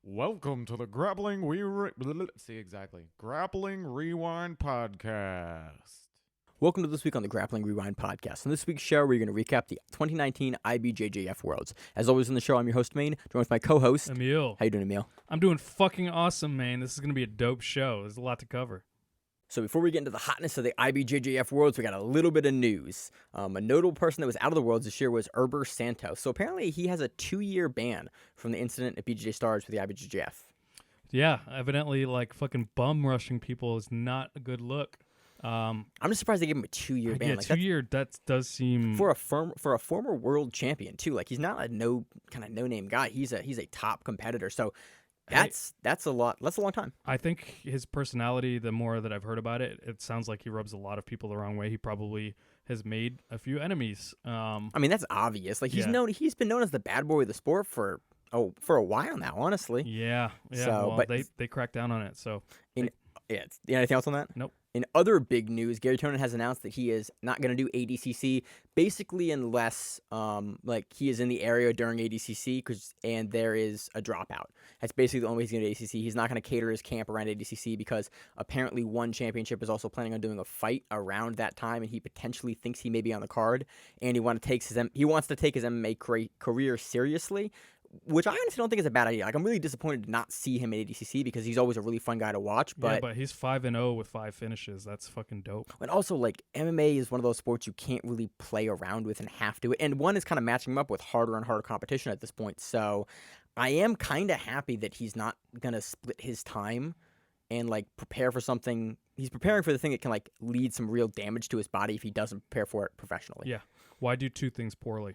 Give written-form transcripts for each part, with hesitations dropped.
Welcome to the Grappling Rewind Podcast. Welcome to this week on the Grappling Rewind Podcast. On this week's show, we're going to recap the 2019 IBJJF Worlds. As always on the show, I'm your host, Maine, joined with my co-host, Emil. How you doing, Emil? I'm doing fucking awesome, man. This is going to be a dope show. There's a lot to cover. So before we get into the hotness of the IBJJF Worlds, we got a little bit of news. A notable person that was out of the Worlds this year was Erberth Santos. So apparently he has a 2-year ban from the incident at BJJ Stars with the IBJJF. Yeah, evidently, fucking bum rushing people is not a good look. I'm just surprised they gave him a 2-year ban. Yeah, 2-year, that does seem... For a former world champion, too. Like, he's not a no-name guy. He's a top competitor. So... That's a lot. That's a long time. I think his personality, the more that I've heard about it, it sounds like he rubs a lot of people the wrong way. He probably has made a few enemies. I mean, that's obvious. Like he's been known as the bad boy of the sport for a while now, honestly. Yeah. So, well, but they cracked down on it. So anything else on that? Nope. In other big news, Garry Tonon has announced that he is not going to do ADCC, basically unless he is in the area during ADCC and there is a dropout. That's basically the only way he's going to do ADCC. He's not going to cater his camp around ADCC because apparently One Championship is also planning on doing a fight around that time, and he potentially thinks he may be on the card, and he wants to take his MMA career seriously. Which I honestly don't think is a bad idea. Like, I'm really disappointed to not see him at ADCC because he's always a really fun guy to watch. But he's 5-0 with 5 finishes. That's fucking dope. And also, MMA is one of those sports you can't really play around with and have to. And one is kind of matching him up with harder and harder competition at this point. So I am kind of happy that he's not going to split his time and, prepare for something. He's preparing for the thing that can, lead some real damage to his body if he doesn't prepare for it professionally. Yeah. Why do two things poorly?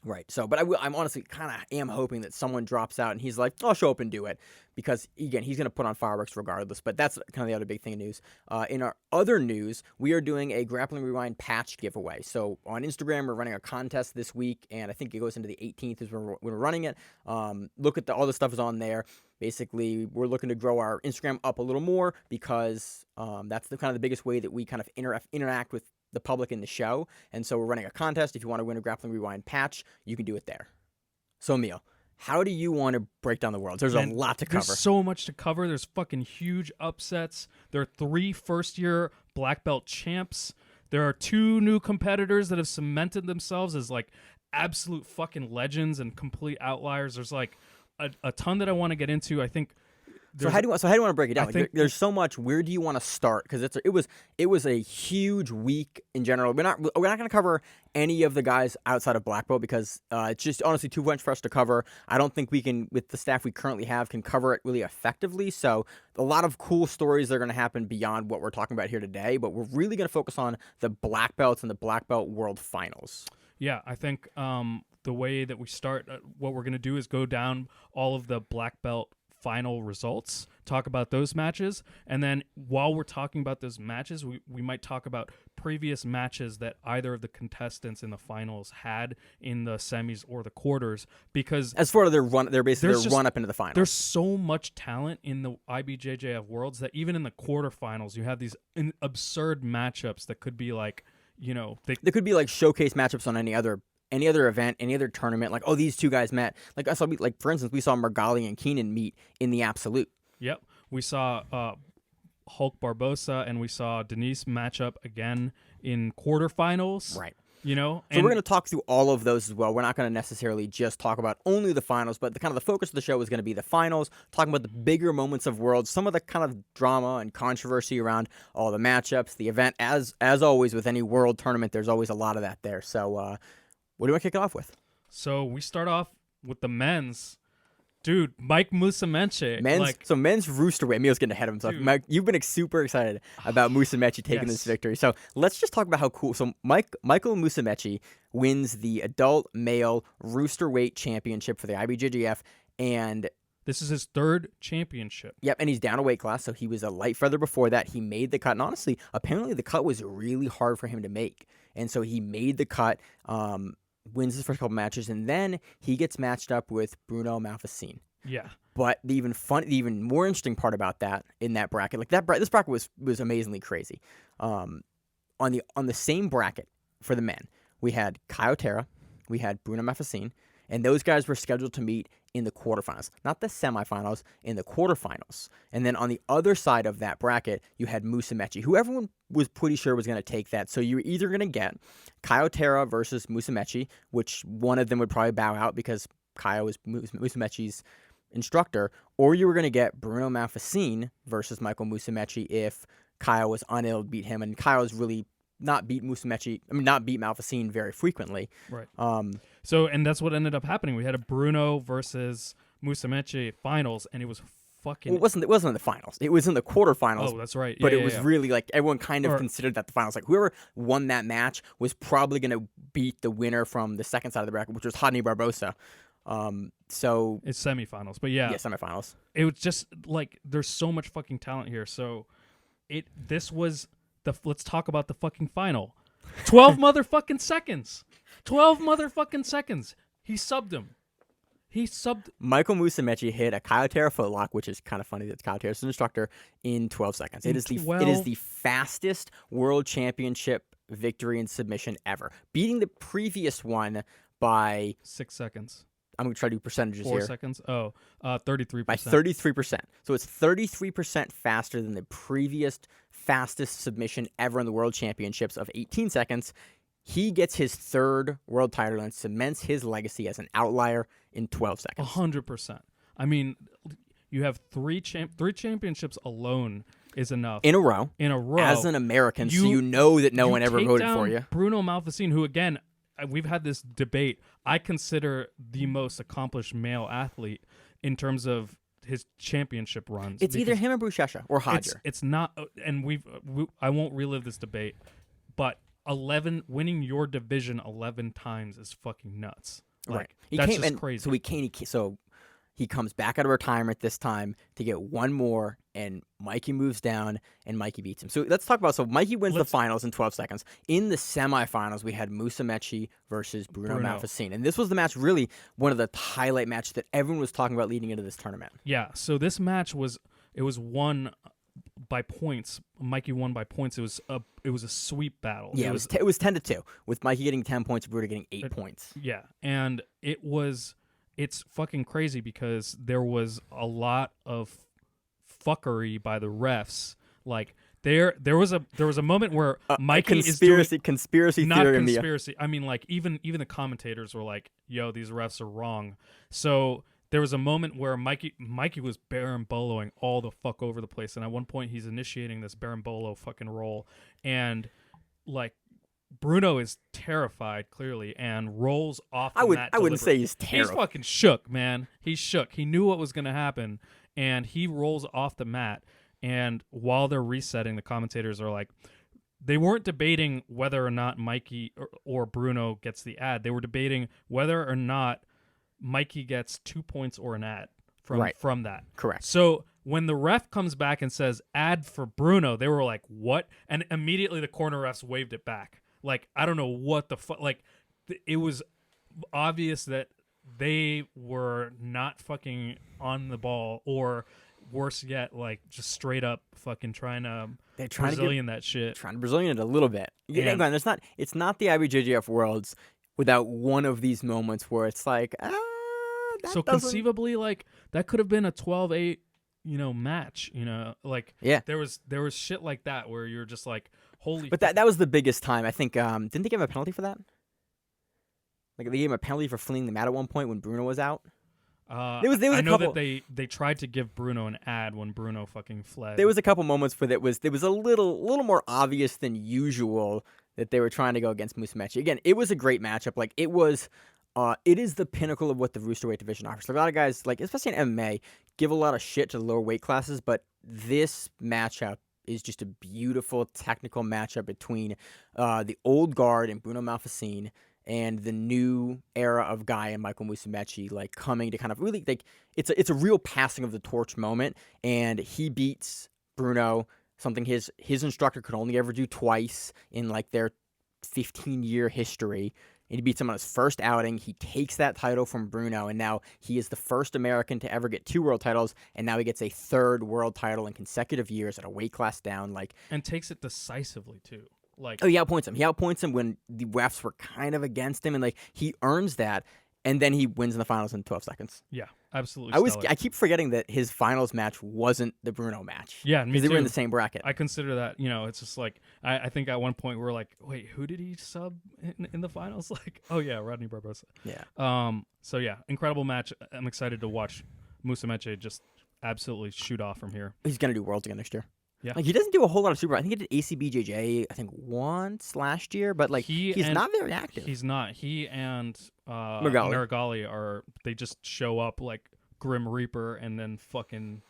Right. So, but I'm honestly kind of am hoping that someone drops out and he's like, I'll show up and do it because, again, he's going to put on fireworks regardless. But that's kind of the other big thing in news. In our other news, we are doing a Grappling Rewind patch giveaway. So on Instagram, we're running a contest this week, and I think it goes into the 18th is when we're running it. Look at all the stuff is on there. Basically, we're looking to grow our Instagram up a little more because that's the biggest way that we kind of interact with the public in the show. And so we're running a contest. If you want to win a Grappling Rewind patch, you can do it there. So, Emil, how do you want to break down the Worlds? There's a lot to cover. There's so much to cover. There's fucking huge upsets. There are 3 first-year black belt champs. There are 2 new competitors that have cemented themselves as absolute fucking legends and complete outliers. There's a ton that I want to get into. I think. So how do you want to break it down? There's so much. Where do you want to start? Because it was a huge week in general. We're not going to cover any of the guys outside of black belt because it's just honestly too much for us to cover. I don't think we can, with the staff we currently have, can cover it really effectively. So a lot of cool stories that are going to happen beyond what we're talking about here today. But we're really going to focus on the black belts and the black belt world finals. Yeah, I think the way that we start, what we're going to do is go down all of the black belt final results, talk about those matches, and then while we're talking about those matches, we might talk about previous matches that either of the contestants in the finals had in the semis or the quarters, because as far as their run up into the finals, there's so much talent in the IBJJF Worlds that even in the quarterfinals you have these absurd matchups that could be they could be showcase matchups on any other event, any other tournament, these two guys met. For instance, we saw Meregali and Keenan meet in the Absolute. Yep. We saw Hulk Barbosa and we saw Denise match up again in quarterfinals. Right. So we're going to talk through all of those as well. We're not going to necessarily just talk about only the finals, but the focus of the show is going to be the finals, talking about the bigger moments of Worlds, some of the kind of drama and controversy around all the matchups, the event. As always with any World tournament, there's always a lot of that there. So, what do you want to kick it off with? So we start off with the men's. Dude, Mikey Musumeci. Men's roosterweight. Emil's getting ahead of himself. Dude. Mike, you've been super excited about Musumeci taking this victory. So let's just talk about how cool. So Michael Musumeci wins the adult male roosterweight championship for the IBJJF, and this is his 3rd championship. Yep, and he's down a weight class, so he was a light feather before that. He made the cut, and honestly, apparently the cut was really hard for him to make, and so he made the cut. Wins his first couple matches, and then he gets matched up with Bruno Malfacine. Yeah. But the even more interesting part about that in that bracket, this bracket was amazingly crazy. On the same bracket for the men, we had Caio Terra, we had Bruno Malfacine, And those guys were scheduled to meet in the quarterfinals, not the semifinals, in the quarterfinals. And then on the other side of that bracket, you had Musumeci, who everyone was pretty sure was going to take that. So you were either going to get Caio Terra versus Musumeci, which one of them would probably bow out because Caio is Musumeci's instructor, or you were going to get Bruno Malfacine versus Michael Musumeci if Caio was unable to beat him. And Caio's really not beat Malfacine very frequently. Right. And that's what ended up happening. We had a Bruno versus Musumeci finals, and it was fucking. Well, it wasn't in the finals. It was in the quarterfinals. Oh, that's right. But it was really like everyone kind of considered that the finals. Like whoever won that match was probably going to beat the winner from the second side of the bracket, which was Rodney Barbosa. So it's semifinals, but yeah, semifinals. It was just like there's so much fucking talent here. So this was. Let's talk about the fucking final. 12 motherfucking seconds. 12 motherfucking seconds. He subbed him. Michael Musumeci hit a Caio Terra footlock, which is kind of funny that Caio Terra's an instructor, in 12 seconds. It is the fastest world championship victory in submission ever, beating the previous one by 6 seconds. I'm going to try to do percentages 4 here. 4 seconds? 33%. By 33%. So it's 33% faster than the previous fastest submission ever in the World Championships of 18 seconds. He gets his third world title and cements his legacy as an outlier in 12 seconds. 100%. I mean, you have three championships alone is enough. In a row. As an American, so you know that no one ever voted for you. Bruno Malfacine, who, again, we've had this debate. I consider the most accomplished male athlete in terms of his championship runs. It's either him or Buchecha or Hodger. It's not, and I won't relive this debate, but winning your division 11 times is fucking nuts. Like, right. That's just crazy. So he comes back out of retirement this time to get one more, and Mikey moves down, and Mikey beats him. So let's talk about, Mikey wins the finals in 12 seconds. In the semifinals, we had Musumeci versus Bruno Malfacine. And this was the match, really one of the highlight matches that everyone was talking about leading into this tournament. Yeah, so this match was won by points. Mikey won by points. It was a sweep battle. Yeah, it was 10-2, with Mikey getting 10 points, Bruno getting 8 points. Yeah, and it's fucking crazy because there was a lot of fuckery by the refs. Like there was a moment where Mikey conspiracy not theory. Conspiracy. I mean, like even the commentators were like, "Yo, these refs are wrong." So there was a moment where Mikey was berimboloing all the fuck over the place, and at one point he's initiating this berimbolo fucking roll, and like Bruno is terrified clearly and rolls off the mat. I wouldn't say he's terrified. He's fucking shook, man. He's shook. He knew what was going to happen, and he rolls off the mat. And while they're resetting, the commentators are like, they weren't debating whether or not Mikey or Bruno gets the ad. They were debating whether or not Mikey gets 2 points or an ad from that. Correct. So when the ref comes back and says ad for Bruno, they were like, what? And immediately the corner refs waved it back. Like, I don't know what the fuck. Like, it was obvious that they were not fucking on the ball, or worse yet, like just straight up fucking trying to Brazilian that shit. Trying to Brazilian it a little bit. Yeah, it's not the IBJJF Worlds without one of these moments where it's like, conceivably, like that could have been a 12-8, match. Like there was shit like that where you're just like, holy. But that was the biggest time. I think didn't they give him a penalty for that? Like they gave him a penalty for fleeing the mat at one point when Bruno was out. I know that they tried to give Bruno an ad when Bruno fucking fled. There was a couple moments where it was a little more obvious than usual that they were trying to go against Musumeci. Again, it was a great matchup. Like it is the pinnacle of what the Roosterweight division offers. Like, a lot of guys, like especially in MMA, give a lot of shit to the lower weight classes, but this matchup is just a beautiful technical matchup between the old guard and Bruno Malfacine and the new era of guy and Michael Musumeci, like coming to kind of really like it's a real passing of the torch moment, and he beats Bruno, something his instructor could only ever do twice in like their 15-year history. And he beats him on his first outing. He takes that title from Bruno, and now he is the first American to ever get 2 world titles, and now he gets a 3rd world title in consecutive years at a weight class down. And takes it decisively too. He outpoints him. He outpoints him when the refs were kind of against him, and like he earns that. and then he wins in the finals in 12 seconds. Yeah, absolutely. I keep forgetting that his finals match wasn't the Bruno match. Yeah, me because they too. were in the same bracket. I consider that, it's just like, I think at one point we were like, wait, who did he sub in the finals? Like, oh yeah, Rodney Barbosa. Yeah. So yeah, incredible match. I'm excited to watch Musumeci just absolutely shoot off from here. He's gonna do Worlds again next year. Yeah. Like he doesn't do a whole lot of super. I think he did ACBJJ. I think once last year, but like he's not very active. He's not. He and Meregali they just show up like Grim Reaper and then fucking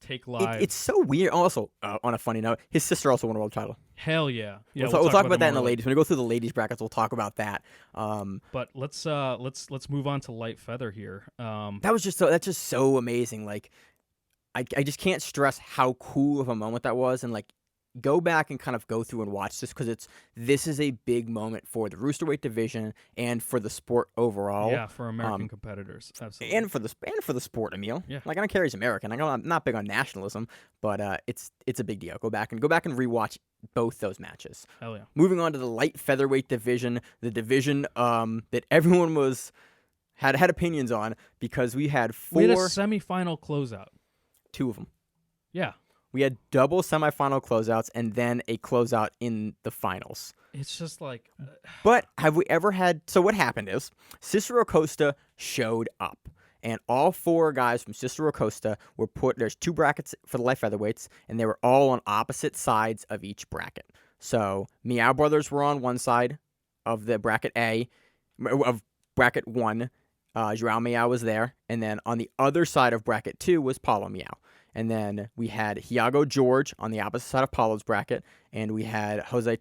take lives. It's so weird. Also, on a funny note, his sister also won a world title. Hell yeah. Yeah. We'll talk about that in the ladies. When we go through the ladies brackets, we'll talk about that. But let's move on to light feather here. That's just so amazing. Like. I just can't stress how cool of a moment that was, and like go back and kind of go through and watch this because this is a big moment for the roosterweight division and for the sport overall. Yeah, for American competitors, absolutely, and for the sport, Emil. Yeah, like I don't care he's American. I'm not big on nationalism, but it's a big deal. Go back and rewatch both those matches. Hell yeah. Moving on to the light featherweight division, the division that everyone had opinions on because we had a semifinal closeout. 2 of them. Yeah. We had double semifinal closeouts and then a closeout in the finals. It's just like... But have we ever had... So what happened is Cicero Costha showed up. And all 4 guys from Cicero Costha were put... There's 2 brackets for the light featherweights, and they were all on opposite sides of each bracket. So Meow Brothers were on one side of the bracket A, of bracket 1. Joao Meow was there, and then on the other side of bracket 2 was Paulo Meow. And then we had Thiago George on the opposite side of Paulo's bracket, and we had Jose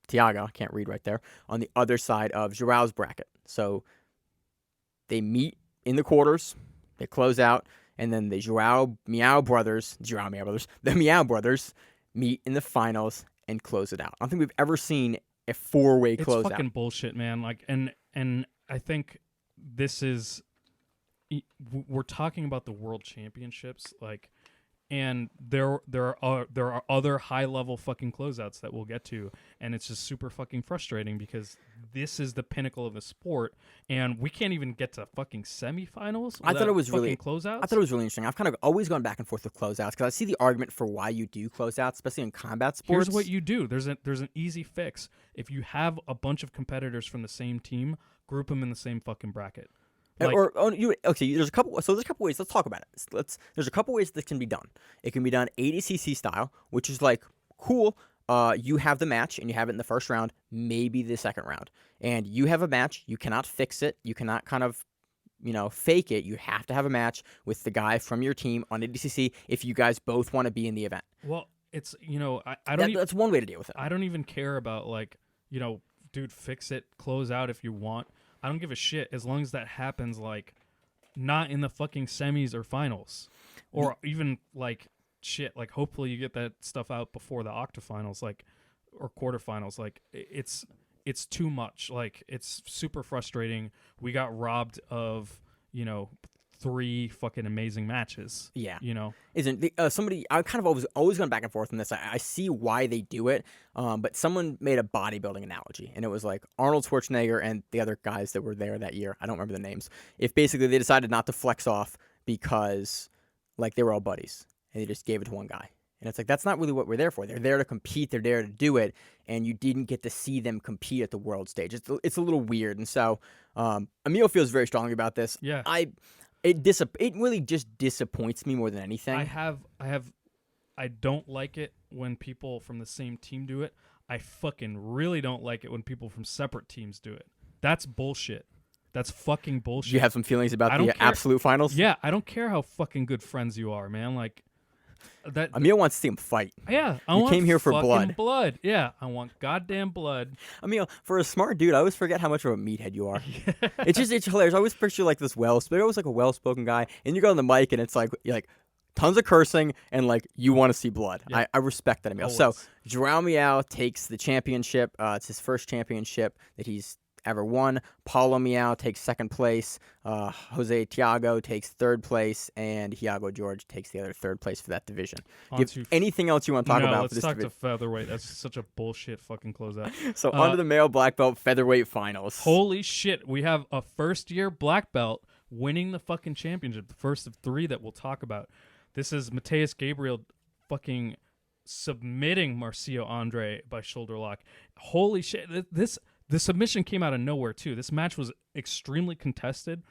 Tiago, I can't read right there, on the other side of Joao's bracket. So they meet in the quarters, they close out, and then the Meow Brothers meet in the finals and close it out. I don't think we've ever seen a 4-way closeout. It's fucking bullshit, man. Like, and I think this is, we're talking about the world championships, like, and there are other high level fucking closeouts that we'll get to, and it's just super fucking frustrating because this is the pinnacle of the sport, and we can't even get to fucking semifinals. I thought it was really closeouts. I thought it was really interesting. I've kind of always gone back and forth with closeouts because I see the argument for why you do closeouts, especially in combat sports. Here's what you do. There's an easy fix. If you have a bunch of competitors from the same team, group them in the same fucking bracket. Like, there's a couple ways. Let's talk about it. There's a couple ways this can be done. It can be done ADCC style, which is like cool. You have the match and you have it in the first round, maybe the second round, and you have a match. You cannot fix it. You cannot kind of, fake it. You have to have a match with the guy from your team on ADCC if you guys both want to be in the event. Well, it's I don't. That's one way to deal with it. I don't even care about dude, fix it, close out if you want. I don't give a shit as long as that happens, like, not in the fucking semis or finals. Or even, like, shit, like, hopefully you get that stuff out before the octafinals, like, or quarterfinals. Like, it's too much. Like, it's super frustrating. We got robbed of, 3 fucking amazing matches. Yeah. Isn't somebody, I've kind of always gone back and forth on this. I see why they do it, but someone made a bodybuilding analogy, and it was like Arnold Schwarzenegger and the other guys that were there that year. I don't remember the names. If basically they decided not to flex off because, like, they were all buddies, and they just gave it to one guy. And it's like, that's not really what we're there for. They're there to compete. They're there to do it, and you didn't get to see them compete at the world stage. It's a little weird, and so Emil feels very strongly about this. Yeah. It really just disappoints me more than anything. I don't like it when people from the same team do it. I fucking really don't like it when people from separate teams do it. That's bullshit. That's fucking bullshit. You have some feelings about the absolute finals? Yeah, I don't care how fucking good friends you are, man. Like, that Emil wants to see him fight. Yeah, he came here for blood. blood. Yeah, I want goddamn blood. Emil, for a smart dude, I always forget how much of a meathead you are. It's hilarious. I always picture like this always like a well-spoken guy, and you go on the mic, and it's like tons of cursing, and like you want to see blood. Yeah. I respect that, Emil. Always. So Joao Meow takes the championship. It's his first championship that he's ever won. Paulo Miao takes second place. Jose Thiago takes third place, and Thiago George takes the other third place for that division. Anything else you want to talk about? Let's for this talk division? to featherweight. That's such a bullshit fucking closeout. So onto the male black belt featherweight finals. Holy shit! We have a first-year black belt winning the fucking championship, the first of 3 that we'll talk about. This is Mateus Gabriel fucking submitting Marcio Andre by shoulder lock. Holy shit! The submission came out of nowhere too. This match was extremely contested.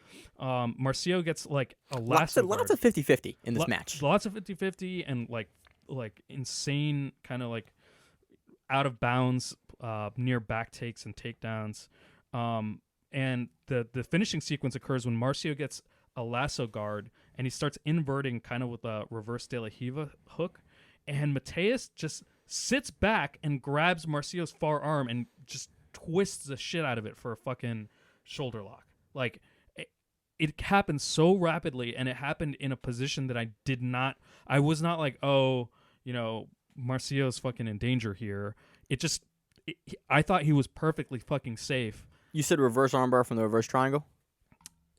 Marcio gets like a lasso guard. Lots of 50-50 in this match. Lots of 50-50 and like insane kind of like out of bounds near back takes and takedowns. And the finishing sequence occurs when Marcio gets a lasso guard and he starts inverting kind of with a reverse De La Riva hook. And Mateus just sits back and grabs Marcio's far arm and just twists the shit out of it for a fucking shoulder lock. Like, it happened so rapidly, and it happened in a position that I was not like, oh, Marcio's fucking in danger here. I thought he was perfectly fucking safe. You said reverse armbar from the reverse triangle?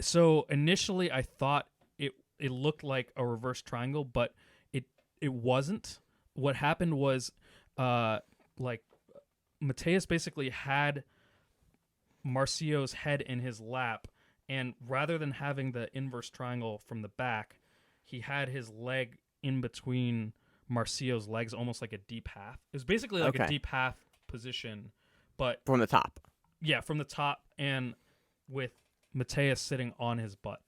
So initially I thought it looked like a reverse triangle, but it wasn't. What happened was like Mateus basically had Marcio's head in his lap, and rather than having the inverse triangle from the back, he had his leg in between Marcio's legs, almost like a deep half. It was basically like a deep half position, but from the top. Yeah, from the top, and with Mateus sitting on his butt.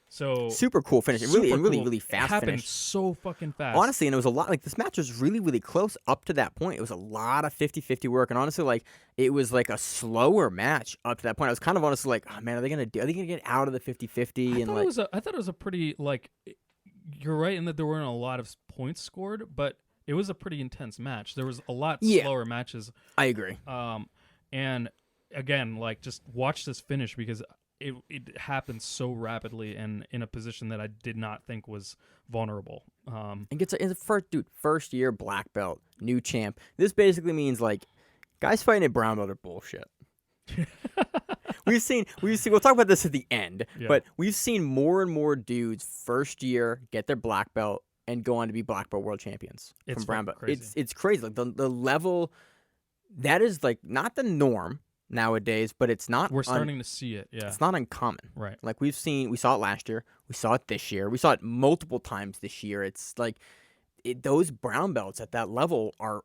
So super cool finish. Really fast. It happened finish. So fucking fast. Honestly, and it was a lot. Like, this match was really close up to that point. It was a lot of 50-50 work, and honestly, like, it was like a slower match up to that point. I was kind of honestly like, oh man, are they gonna get out of the 50-50? I thought it was a pretty, like, you're right in that there weren't a lot of points scored, but it was a pretty intense match. There was a lot slower matches. I agree. And again, like, just watch this finish because it happened so rapidly and in a position that I did not think was vulnerable. And it's first year black belt, new champ. This basically means, like, guys fighting at brown belt are bullshit. We've seen. We'll talk about this at the end, but we've seen more and more dudes first year get their black belt and go on to be black belt world champions from brown belt. Crazy. It's crazy. Like, the level that is, like, not the norm nowadays, but it's not. We're starting to see it. Yeah, it's not uncommon. Right. Like, we saw it last year. We saw it this year. We saw it multiple times this year. It's like those brown belts at that level are.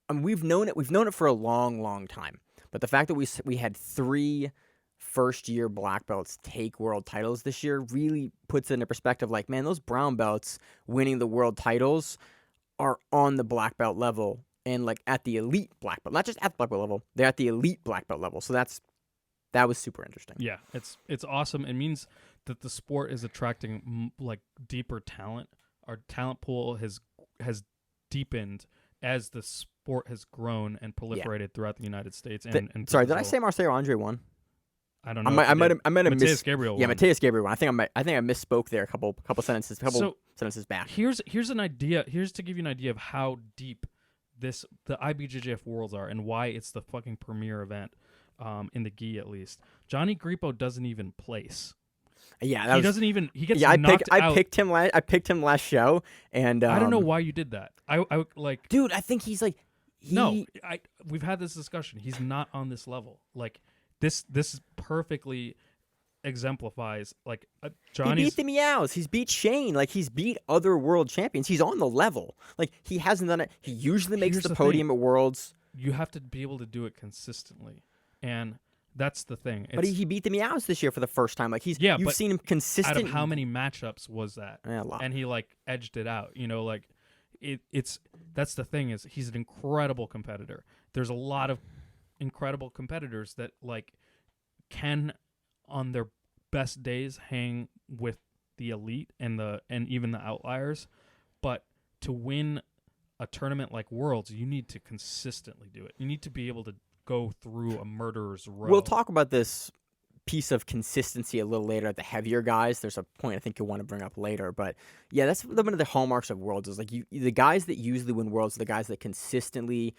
I mean, we've known it. We've known it for a long time. But the fact that we had 3 first-year black belts take world titles this year really puts it into perspective. Like, man, those brown belts winning the world titles are on the black belt level. And, like, at the elite black belt, not just at the black belt level, they're at the elite black belt level. So that was super interesting. Yeah, it's awesome. It means that the sport is attracting like deeper talent. Our talent pool has deepened as the sport has grown and proliferated throughout the United States. And sorry, did I say Marcio Andre won? I don't know. I might have Mateus Gabriel won. Yeah, Mateus Gabriel won. I think I misspoke there a couple sentences back. Here's an idea. Here's to give you an idea of how deep the IBJJF Worlds are and why it's the fucking premier event in the gi, at least. Johnny Grippo doesn't even place. Yeah, he doesn't even. He gets knocked out. I picked him last show, and I don't know why you did that. I like, dude. I think he's like. We've had this discussion. He's not on this level. Like, this perfectly exemplifies, like, Johnny's. He beat the Meows. He's beat Shane. Like, he's beat other world champions. He's on the level. Like, he hasn't done it. He usually makes the podium at Worlds. You have to be able to do it consistently, and that's the thing. But he beat the Meows this year for the first time. Like, you've seen him consistent. Out of how many matchups was that? Yeah, a lot. And he, like, edged it out. Like, that's the thing, is he's an incredible competitor. There's a lot of incredible competitors that, like, can on their best days hang with the elite and even the outliers, but to win a tournament like Worlds, you need to consistently do it. You need to be able to go through a murderer's row. We'll talk about this piece of consistency a little later at the heavier guys. There's a point I think you'll want to bring up later, but yeah, that's one of the hallmarks of Worlds, is like the guys that usually win Worlds are the guys that consistently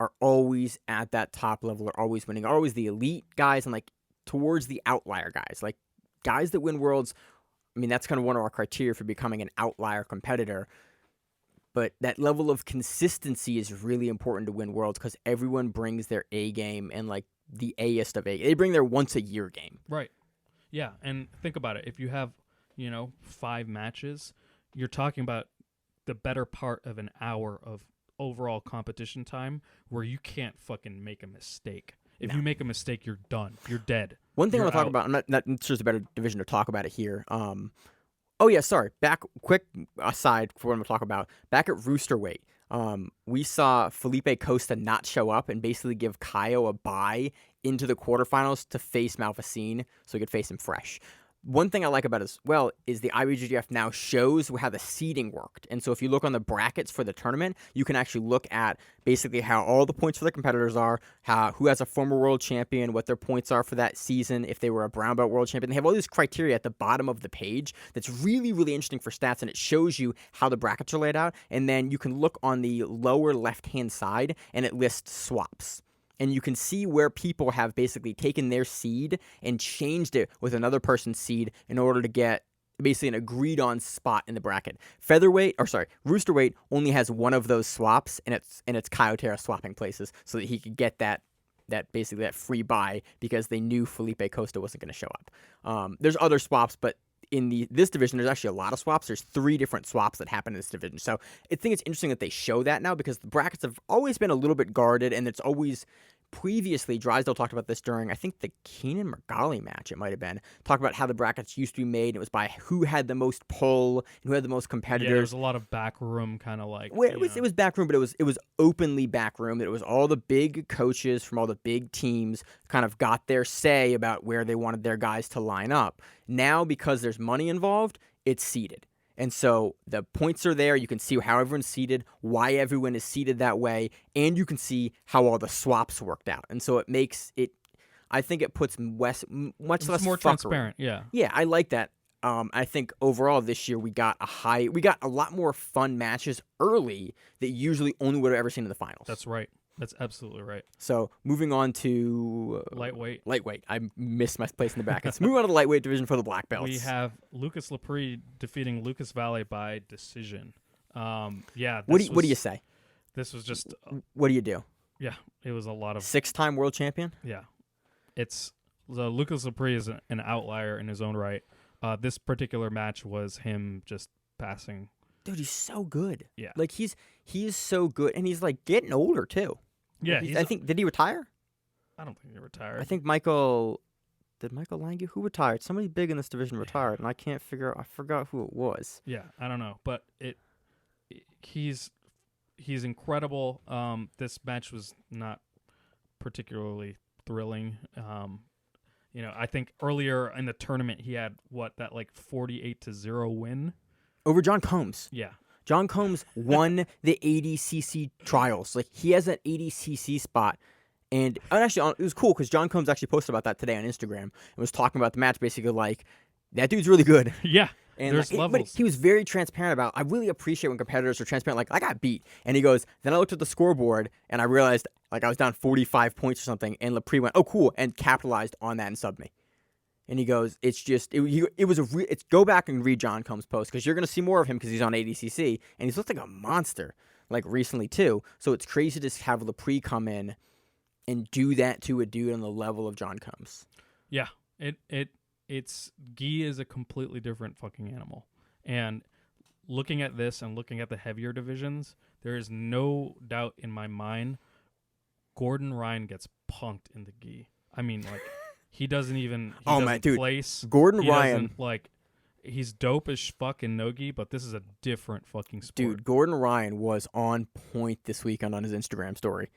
are always at that top level, are always winning, are always the elite guys and like towards the outlier guys. Like guys that win Worlds, I mean, that's kind of one of our criteria for becoming an outlier competitor. But that level of consistency is really important to win Worlds because everyone brings their A game and like the A-est of A. They bring their once-a-year game. Right. Yeah, and think about it. If you have, 5 matches, you're talking about the better part of an hour of overall competition time where you can't fucking make a mistake. If you make a mistake, you're done. You're dead. One thing I want to talk about, I'm not it's just a better division to talk about it here. Oh, yeah, sorry. Back, quick aside for what I'm going to talk about. Back at Roosterweight, we saw Felipe Costha not show up and basically give Caio a bye into the quarterfinals to face Malfacine so he could face him fresh. One thing I like about it as well is the IBJJF now shows how the seeding worked. And so if you look on the brackets for the tournament, you can actually look at basically how all the points for the competitors are, who has a former world champion, what their points are for that season, if they were a brown belt world champion. They have all these criteria at the bottom of the page that's really, really interesting for stats, and it shows you how the brackets are laid out. And then you can look on the lower left-hand side, and it lists swaps. And you can see where people have basically taken their seed and changed it with another person's seed in order to get basically an agreed-on spot in the bracket. Roosterweight only has one of those swaps, and it's Caio Terra swapping places so that he could get that free buy because they knew Felipe Costha wasn't going to show up. There's other swaps, but in this division, there's actually a lot of swaps. There's 3 different swaps that happen in this division. So I think it's interesting that they show that now because the brackets have always been a little bit guarded, and it's always previously, Drysdale talked about this during, I think, the Keenan Meregali match, it might have been, talked about how the brackets used to be made. It was by who had the most pull and who had the most competitors. Yeah, there was a lot of backroom kind of like. Well, it was backroom, but it was openly backroom. It was all the big coaches from all the big teams kind of got their say about where they wanted their guys to line up. Now, because there's money involved, it's seeded. And so the points are there. You can see how everyone's seated, why everyone is seated that way, and you can see how all the swaps worked out. And so it makes it, I think it puts much less more fuckery. Transparent. Yeah. Yeah, I like that. I think overall this year we got a lot more fun matches early that usually only would have ever seen in the finals. That's right. That's absolutely right. So moving on to lightweight. I missed my place in the brackets. Moving on to the lightweight division for the black belts. We have Lucas Lepri defeating Lucas Valle by decision. What do you say? This was just. What do you do? Yeah, it was a lot of 6-time world champion. Yeah, Lucas Lepri is an outlier in his own right. This particular match was him just passing. Dude, he's so good. Yeah, like he is so good, and he's like getting older too. Yeah, I think did he retire? I don't think he retired. I think did Michael Lange, who retired? Somebody big in this division retired, and I forgot who it was. Yeah, I don't know, but he's incredible. This match was not particularly thrilling. I think earlier in the tournament he had 48-0 win over John Combs. Yeah. John Combs won the ADCC trials. Like, he has an ADCC spot. And actually, it was cool because John Combs actually posted about that today on Instagram and was talking about the match, basically like, that dude's really good. Yeah, and there's levels. But he was very transparent about, I really appreciate when competitors are transparent, like, I got beat. And he goes, then I looked at the scoreboard and I realized, like, I was down 45 points or something. And Lepri went, oh, cool, and capitalized on that and subbed me. And he goes, go back and read John Combs' post because you're going to see more of him because he's on ADCC. And he's looked like a monster, like, recently, too. So it's crazy to have Lepri come in and do that to a dude on the level of John Combs. Yeah, it's Guy is a completely different fucking animal. And looking at this and looking at the heavier divisions, there is no doubt in my mind Gordon Ryan gets punked in the Guy. I mean, like, he doesn't even place. Gordon Ryan, he's dope as fuck in no-gi, but this is a different fucking sport. Dude, Gordon Ryan was on point this weekend on his Instagram story.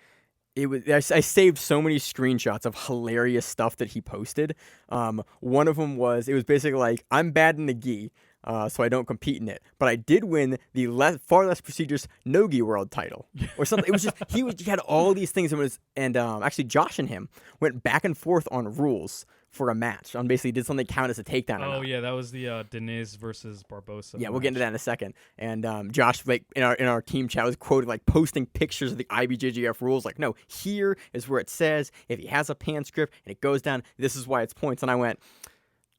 I saved so many screenshots of hilarious stuff that he posted. One of them was, it was basically like, I'm bad in the gi, so I don't compete in it, but I did win the far less prestigious no-gi world title or something. It was just he had all these things, and actually Josh and him went back and forth on rules for a match on basically did something count as a takedown or Oh not. yeah, that was the Deniz versus Barbosa. Yeah, we'll get into that in a second. And Josh, like in our team chat, was quoted like posting pictures of the IBJJF rules. Like, no, here is where it says if he has a pan script and it goes down, this is why it's points. And I went,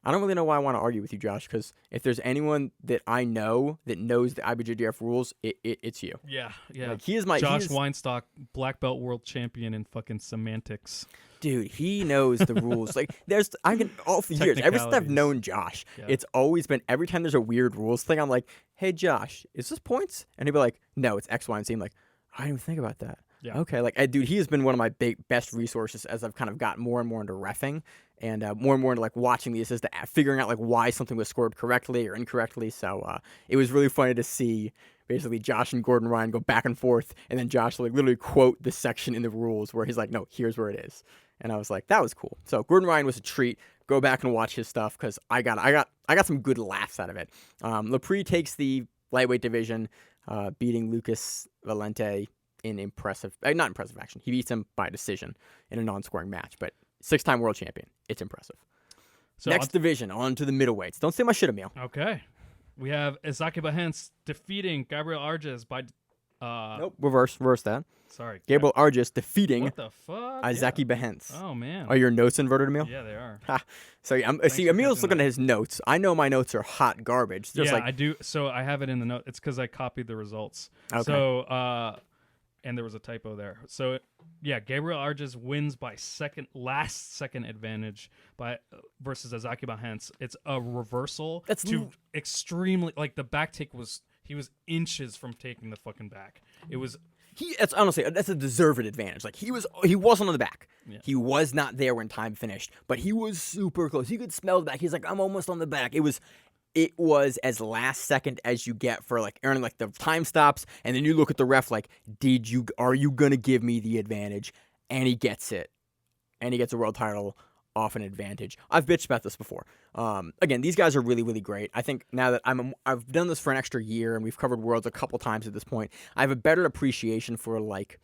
I don't really know why I want to argue with you, Josh, because if there's anyone that I know that knows the IBJJF rules, it's you. Yeah. Like, he is my Josh Weinstock, black belt world champion in fucking semantics. Dude, he knows the rules. Like, all for years, ever since I've known Josh, it's always been, every time there's a weird rules thing, I'm like, hey, Josh, is this points? And he'd be like, no, it's X, Y, and Z. I'm like, I didn't even think about that. Yeah. Okay, like, dude, he has been one of my best resources as I've kind of gotten more and more into reffing and more and more into, like, watching these as to figuring out, like, why something was scored correctly or incorrectly. So it was really funny to see basically Josh and Gordon Ryan go back and forth, and then Josh, like, literally quote the section in the rules where he's like, no, here's where it is. And I was like, that was cool. So Gordon Ryan was a treat. Go back and watch his stuff because I got some good laughs out of it. Lepri takes the lightweight division, beating Lucas Valente in not impressive action. He beats him by decision in a non-scoring match, but 6-time world champion. It's impressive. So next division, on to the middleweights. Don't say my shit, Emil. Okay. We have Izaki Bahens defeating Gabriel Arges by... Nope, reverse that. Sorry. Gabriel Arges defeating what the fuck? Izaki Bahens. Oh, man. Are your notes inverted, Emil? Yeah, they are. So Emil's looking at his notes. I know my notes are hot garbage. I do. So I have it in the note. It's because I copied the results. Okay. So, and there was a typo there. So, yeah, Gabriel Arges wins by last second advantage versus Izaki Bahens. It's a reversal to extremely, like, the back take he was inches from taking the fucking back. It was... that's a deserved advantage. Like, he wasn't on the back. Yeah. He was not there when time finished, but he was super close. You could smell the back. He's like, I'm almost on the back. It was as last second as you get for, like, earning, like, the time stops, and then you look at the ref like, are you gonna give me the advantage? And he gets it. And he gets a world title off an advantage. I've bitched about this before. Again, these guys are really, really great. I think now that I've done this for an extra year and we've covered Worlds a couple times at this point, I have a better appreciation for, like,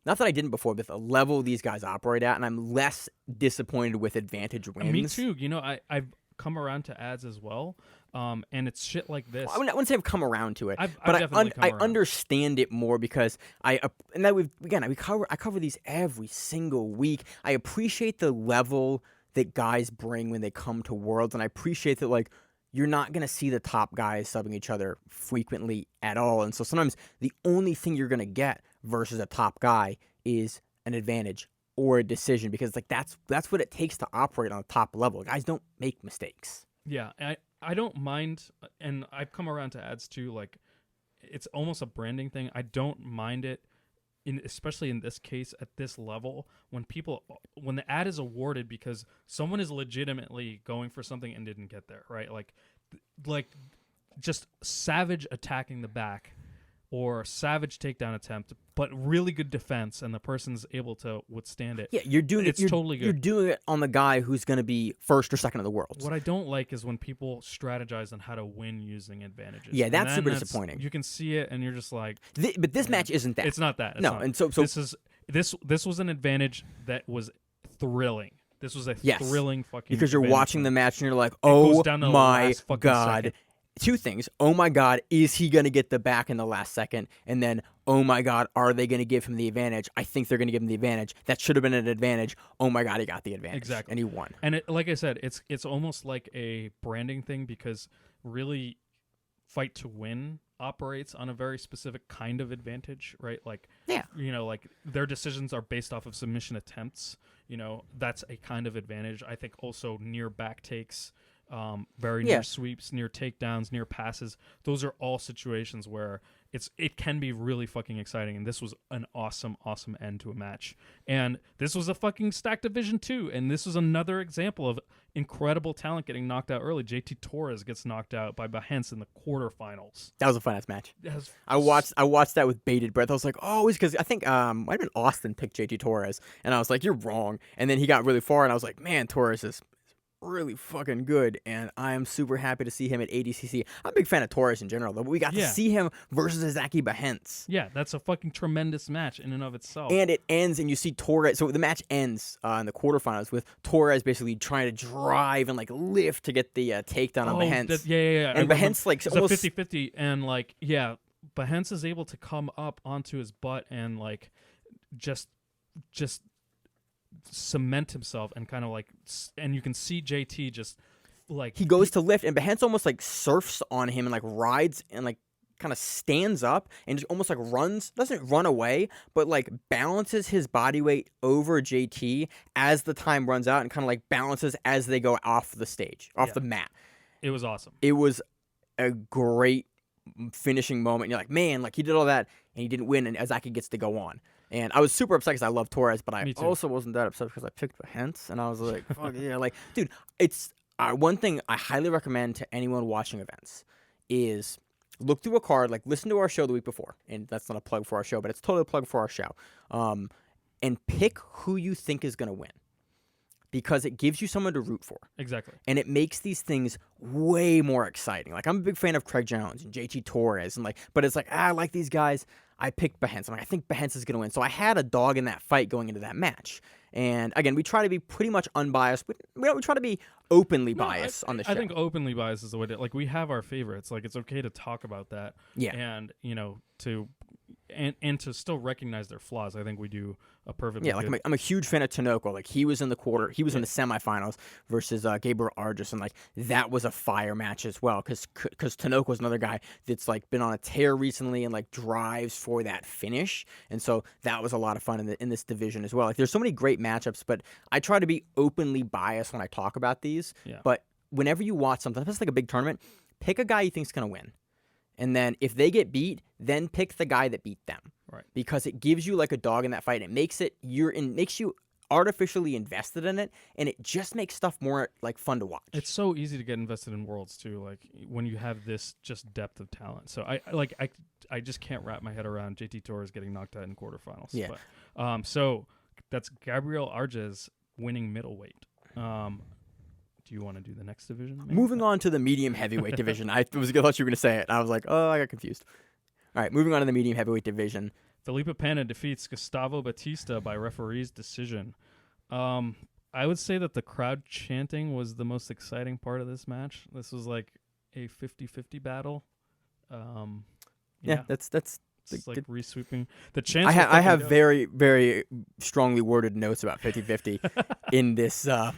not that I didn't before, but the level these guys operate at, and I'm less disappointed with advantage wins. Me too. You know, I've come around to ads as well, and it's shit like this. I wouldn't say I've come around to it, but I understand it more because I cover these every single week. I appreciate the level that guys bring when they come to Worlds, and I appreciate that, like, you're not going to see the top guys subbing each other frequently at all, and so sometimes the only thing you're going to get versus a top guy is an advantage or a decision, because, like, that's what it takes to operate on the top level. Guys don't make mistakes. Yeah, I don't mind, and I've come around to ads too. Like, it's almost a branding thing. I don't mind it, especially in this case at this level, when the ad is awarded because someone is legitimately going for something and didn't get there, right? Like just savage attacking the back or savage takedown attempt, but really good defense, and the person's able to withstand it. Yeah, you're doing it. You're totally good. You're doing it on the guy who's going to be first or second in the world. What I don't like is when people strategize on how to win using advantages. Yeah, that's super disappointing. You can see it, and you're just like, but this match isn't that. It's not that. And so this was an advantage that was thrilling. This was a thrilling fucking because you're watching the match and you're like, goes down to the my last fucking god. second. Two things. Oh my god, is he going to get the back in the last second? And then, oh my god, are they going to give him the advantage? I think they're going to give him the advantage. That should have been an advantage. Oh my god, he got the advantage. Exactly. And he won. And like I said, it's almost like a branding thing, because really Fight to Win operates on a very specific kind of advantage, right? Like, you know, like their decisions are based off of submission attempts. You know, that's a kind of advantage. I think also near back takes, very near sweeps, near takedowns, near passes. Those are all situations where it can be really fucking exciting, and this was an awesome end to a match. And this was a fucking stacked division too, and this was another example of incredible talent getting knocked out early. JT Torres gets knocked out by Bahens in the quarterfinals. That was a fun ass match. I watched that with bated breath. I was like, oh, it's because I think might have been Austin picked JT Torres, and I was like, you're wrong. And then he got really far, and I was like, man, Torres is really fucking good, and I am super happy to see him at ADCC. I'm a big fan of Torres in general, though, but we got to see him versus Izaki Behance. Yeah, that's a fucking tremendous match in and of itself. And it ends, and you see Torres. So the match ends in the quarterfinals with Torres basically trying to drive and like lift to get the takedown on Behance. Yeah. And Behance like it's almost a 50-50, and like Behance is able to come up onto his butt and like just cement himself and kind of like, and you can see JT just like he goes to lift, and Behance almost like surfs on him and like rides and like kind of stands up and just almost like doesn't run away, but like balances his body weight over JT as the time runs out and kind of like balances as they go off the stage, off the mat. It was awesome. It was a great finishing moment. You're like, man, like he did all that and he didn't win, and Izaki gets to go on. And I was super upset because I love Torres, but I also wasn't that upset because I picked Behance, and I was like, fuck yeah. Like, dude, it's one thing I highly recommend to anyone watching events is look through a card, like listen to our show the week before, and that's not a plug for our show, but it's totally a plug for our show, and pick who you think is going to win, because it gives you someone to root for. Exactly. And it makes these things way more exciting. Like, I'm a big fan of Craig Jones and JT Torres, and like, but it's like, I like these guys. I picked Behance. I'm like, I think Behance is going to win. So I had a dog in that fight going into that match. And again, we try to be pretty much unbiased. We try to be openly biased on the show. I think openly biased is the way to, like, we have our favorites. Like, it's okay to talk about that. Yeah. And, you know, to to still recognize their flaws. I think we do a perfect. Yeah, like I'm a huge fan of Tinoco. Like, he was in the in the semifinals versus Gabriel Arges, and like that was a fire match as well, because Tinoco is another guy that's like been on a tear recently and like drives for that finish, and so that was a lot of fun in this division as well. Like, there's so many great matchups, but I try to be openly biased when I talk about these. Yeah. But whenever you watch something, especially like a big tournament, pick a guy you think's gonna win. And then if they get beat, then pick the guy that beat them. Right. Because it gives you like a dog in that fight. And it makes you artificially invested in it, and it just makes stuff more like fun to watch. It's so easy to get invested in Worlds too, like when you have this just depth of talent. So I just can't wrap my head around JT Torres getting knocked out in quarterfinals. Yeah. But, so that's Gabriel Arges winning middleweight. Do you want to do the next division? Maybe? Moving on to the medium heavyweight division. I thought you were going to say it. I was like, oh, I got confused. All right, moving on to the medium heavyweight division. Felipe Pena defeats Gustavo Batista by referee's decision. I would say that the crowd chanting was the most exciting part of this match. This was like a 50-50 battle. Yeah, that's it's like re-sweeping. The chants. I have very, very strongly worded notes about 50-50 in this. Yeah.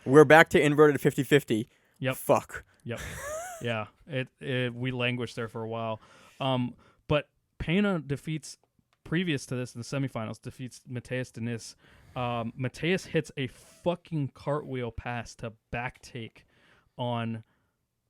We're back to inverted 50-50. Yep. Fuck. Yep. Yeah. We languished there for a while. But Pena defeats, previous to this in the semifinals, defeats Mateus Diniz. Mateus hits a fucking cartwheel pass to back take on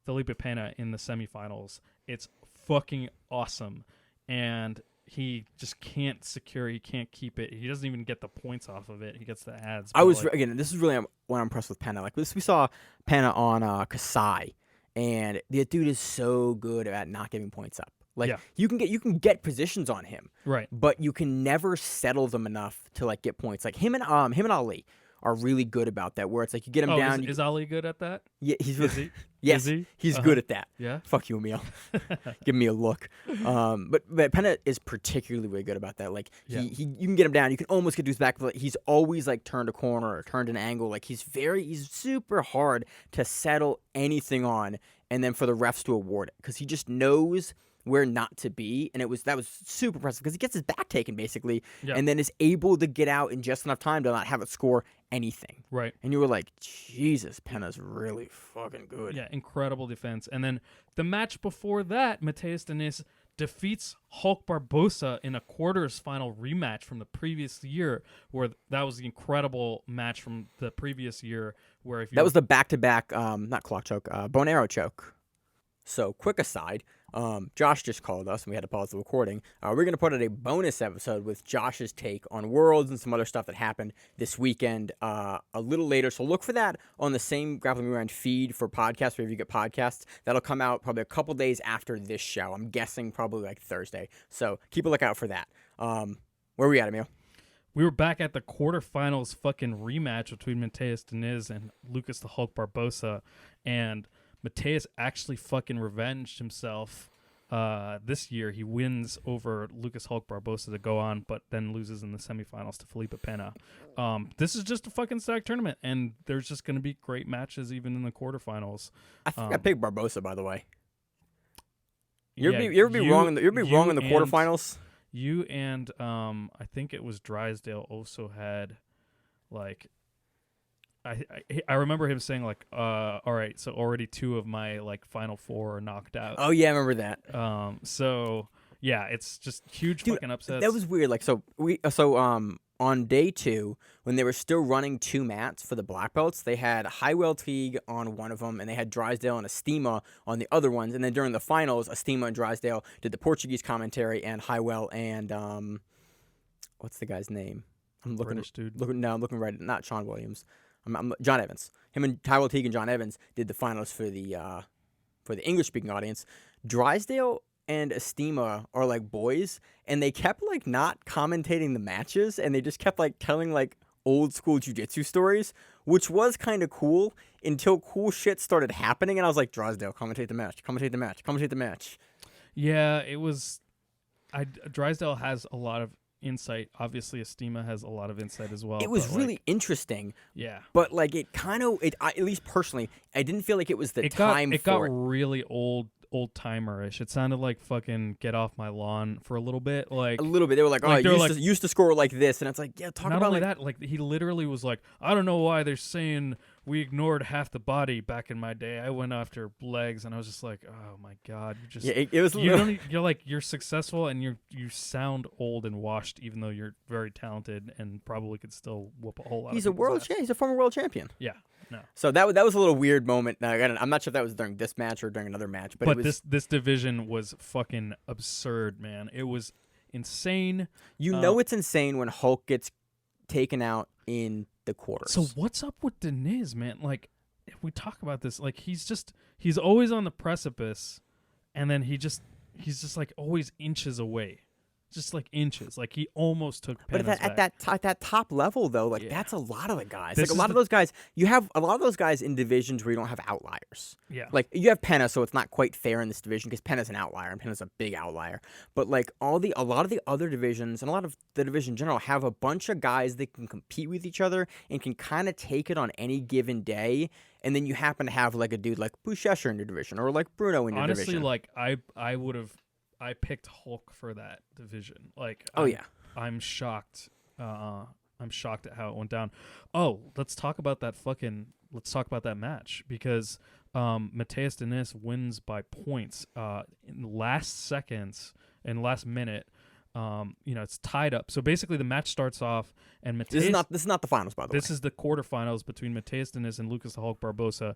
Felipe Pena in the semifinals. It's fucking awesome. And he just can't he can't keep it. He doesn't even get the points off of it. He gets the ads. Again, this is really what I'm impressed with Pena. Like, this, we saw Pena on Kasai, and the dude is so good at not giving points up. Like, you can get positions on him, right? But you can never settle them enough to like get points. Like him and Ali are really good about that, where it's like you get him down. Is Ali good at that? Yeah, he's really. Yes, he's good at that. Yeah. Fuck you, Emil. Give me a look. But Pena is particularly really good about that. Like, you can get him down. You can almost get to his back. But he's always like turned a corner or turned an angle. Like, he's super hard to settle anything on, and then for the refs to award it, because he just knows where not to be. And that was super impressive, because he gets his back taken basically, and then is able to get out in just enough time to not have it score anything. Right. And you were like, Jesus, Pena's really fucking good. Yeah, incredible defense. And then the match before that, Mateus Diniz defeats Hulk Barbosa in a quarters final rematch from the previous year, where that was the incredible match from the previous year, where that was the back-to-back, not clock choke, bone arrow choke. So, quick aside, Josh just called us, and we had to pause the recording. We're going to put out a bonus episode with Josh's take on Worlds and some other stuff that happened this weekend a little later. So look for that on the same Grappling Rewind feed for podcasts, wherever you get podcasts. That'll come out probably a couple days after this show. I'm guessing probably like Thursday. So keep a lookout for that. Where are we at, Emil? we were back at the quarterfinals fucking rematch between Matheus Diniz and Lucas the Hulk Barbosa, and Matheus actually fucking revenged himself. This year he wins over Lucas Hulk Barbosa to go on, but then loses in the semifinals to Felipe Pena. This is just a fucking stacked tournament, and there's just going to be great matches even in the quarterfinals. I think I picked Barbosa, by the way. You ever be wrong in the quarterfinals? You and I think it was Drysdale also had like I remember him saying like all right, so already 2 of my like final 4 are knocked out. Oh yeah, I remember that. So yeah, it's just huge fucking upsets. That was weird. Like on day 2, when they were still running 2 mats for the black belts, they had Hywell Teague on one of them, and they had Drysdale and Estima on the other ones. And then during the finals, Estima and Drysdale did the Portuguese commentary, and Hywell and what's the guy's name? I'm looking. British dude. I'm looking right. Not Sean Williams. I'm John Evans. Him and Hywell Teague and John Evans did the finals for the English speaking audience. Drysdale and Estima are like boys, and they kept like not commentating the matches, and they just kept like telling like old school jiu-jitsu stories, which was kind of cool until cool shit started happening, and I was like, Drysdale, commentate the match. Yeah, it was. Drysdale has a lot of insight. Obviously, Estima has a lot of insight as well. It was really interesting. Yeah, but like it kind of at least personally, I didn't feel like it was the time. It got really old timerish. It sounded like fucking Get Off My Lawn for a little bit. Like a little bit. They were like, used to score like this, and it's like, yeah, talk not about only like, that. Like he literally was like, I don't know why they're saying we ignored half the body back in my day. I went after legs, and I was just like, oh my god, you just it was. You're like you're successful, and you sound old and washed, even though you're very talented and probably could still whoop a whole lot. He's a world champion. He's a former world champion. Yeah. No. So that was a little weird moment. Now, again, I'm not sure if that was during this match or during another match, but it was, this division was fucking absurd, man. It was insane. It's insane when Hulk gets taken out in the quarters. So what's up with Diniz, man? Like, if we talk about this, like he's always on the precipice, and then he's just like always inches away. Just like inches, like he almost took Pena's back. At that top level though, like that's a lot of the guys. Like a lot of those guys, you have a lot of those guys in divisions where you don't have outliers. Yeah, like you have Pena, so it's not quite fair in this division because Pena's an outlier and Pena's a big outlier. But like a lot of the other divisions and a lot of the division in general have a bunch of guys that can compete with each other and can kind of take it on any given day. And then you happen to have like a dude like Buchecha in your division or like Bruno in your division. Honestly, like I picked Hulk for that division. Like, I'm shocked. I'm shocked at how it went down. Oh, let's talk about that match because Matheus Diniz wins by points in the last seconds and last minute. It's tied up. So basically, the match starts off, and Matheus. This is not the finals, by the way. This is the quarterfinals between Matheus Diniz and Lucas the Hulk Barbosa.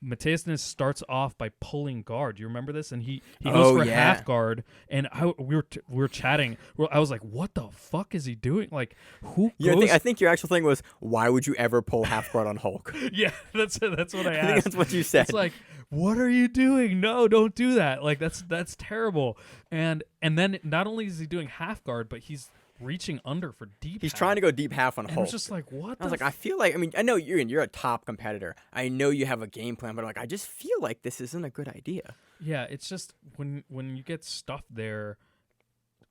Matheus Diniz starts off by pulling guard. Do you remember this? And he goes for half guard. And we were chatting. I was like, "What the fuck is he doing? Like, who?" I think your actual thing was, "Why would you ever pull half guard on Hulk?" Yeah, that's what I asked. I think that's what you said. It's like, what are you doing? No, don't do that. Like that's terrible. And then not only is he doing half guard, but he's reaching under for deep. He's trying to go deep half on and Hulk. I was just like, what? I was like, I feel like, I mean, I know you're a top competitor. I know you have a game plan, but like, I just feel like this isn't a good idea. Yeah, it's just when you get stuffed there,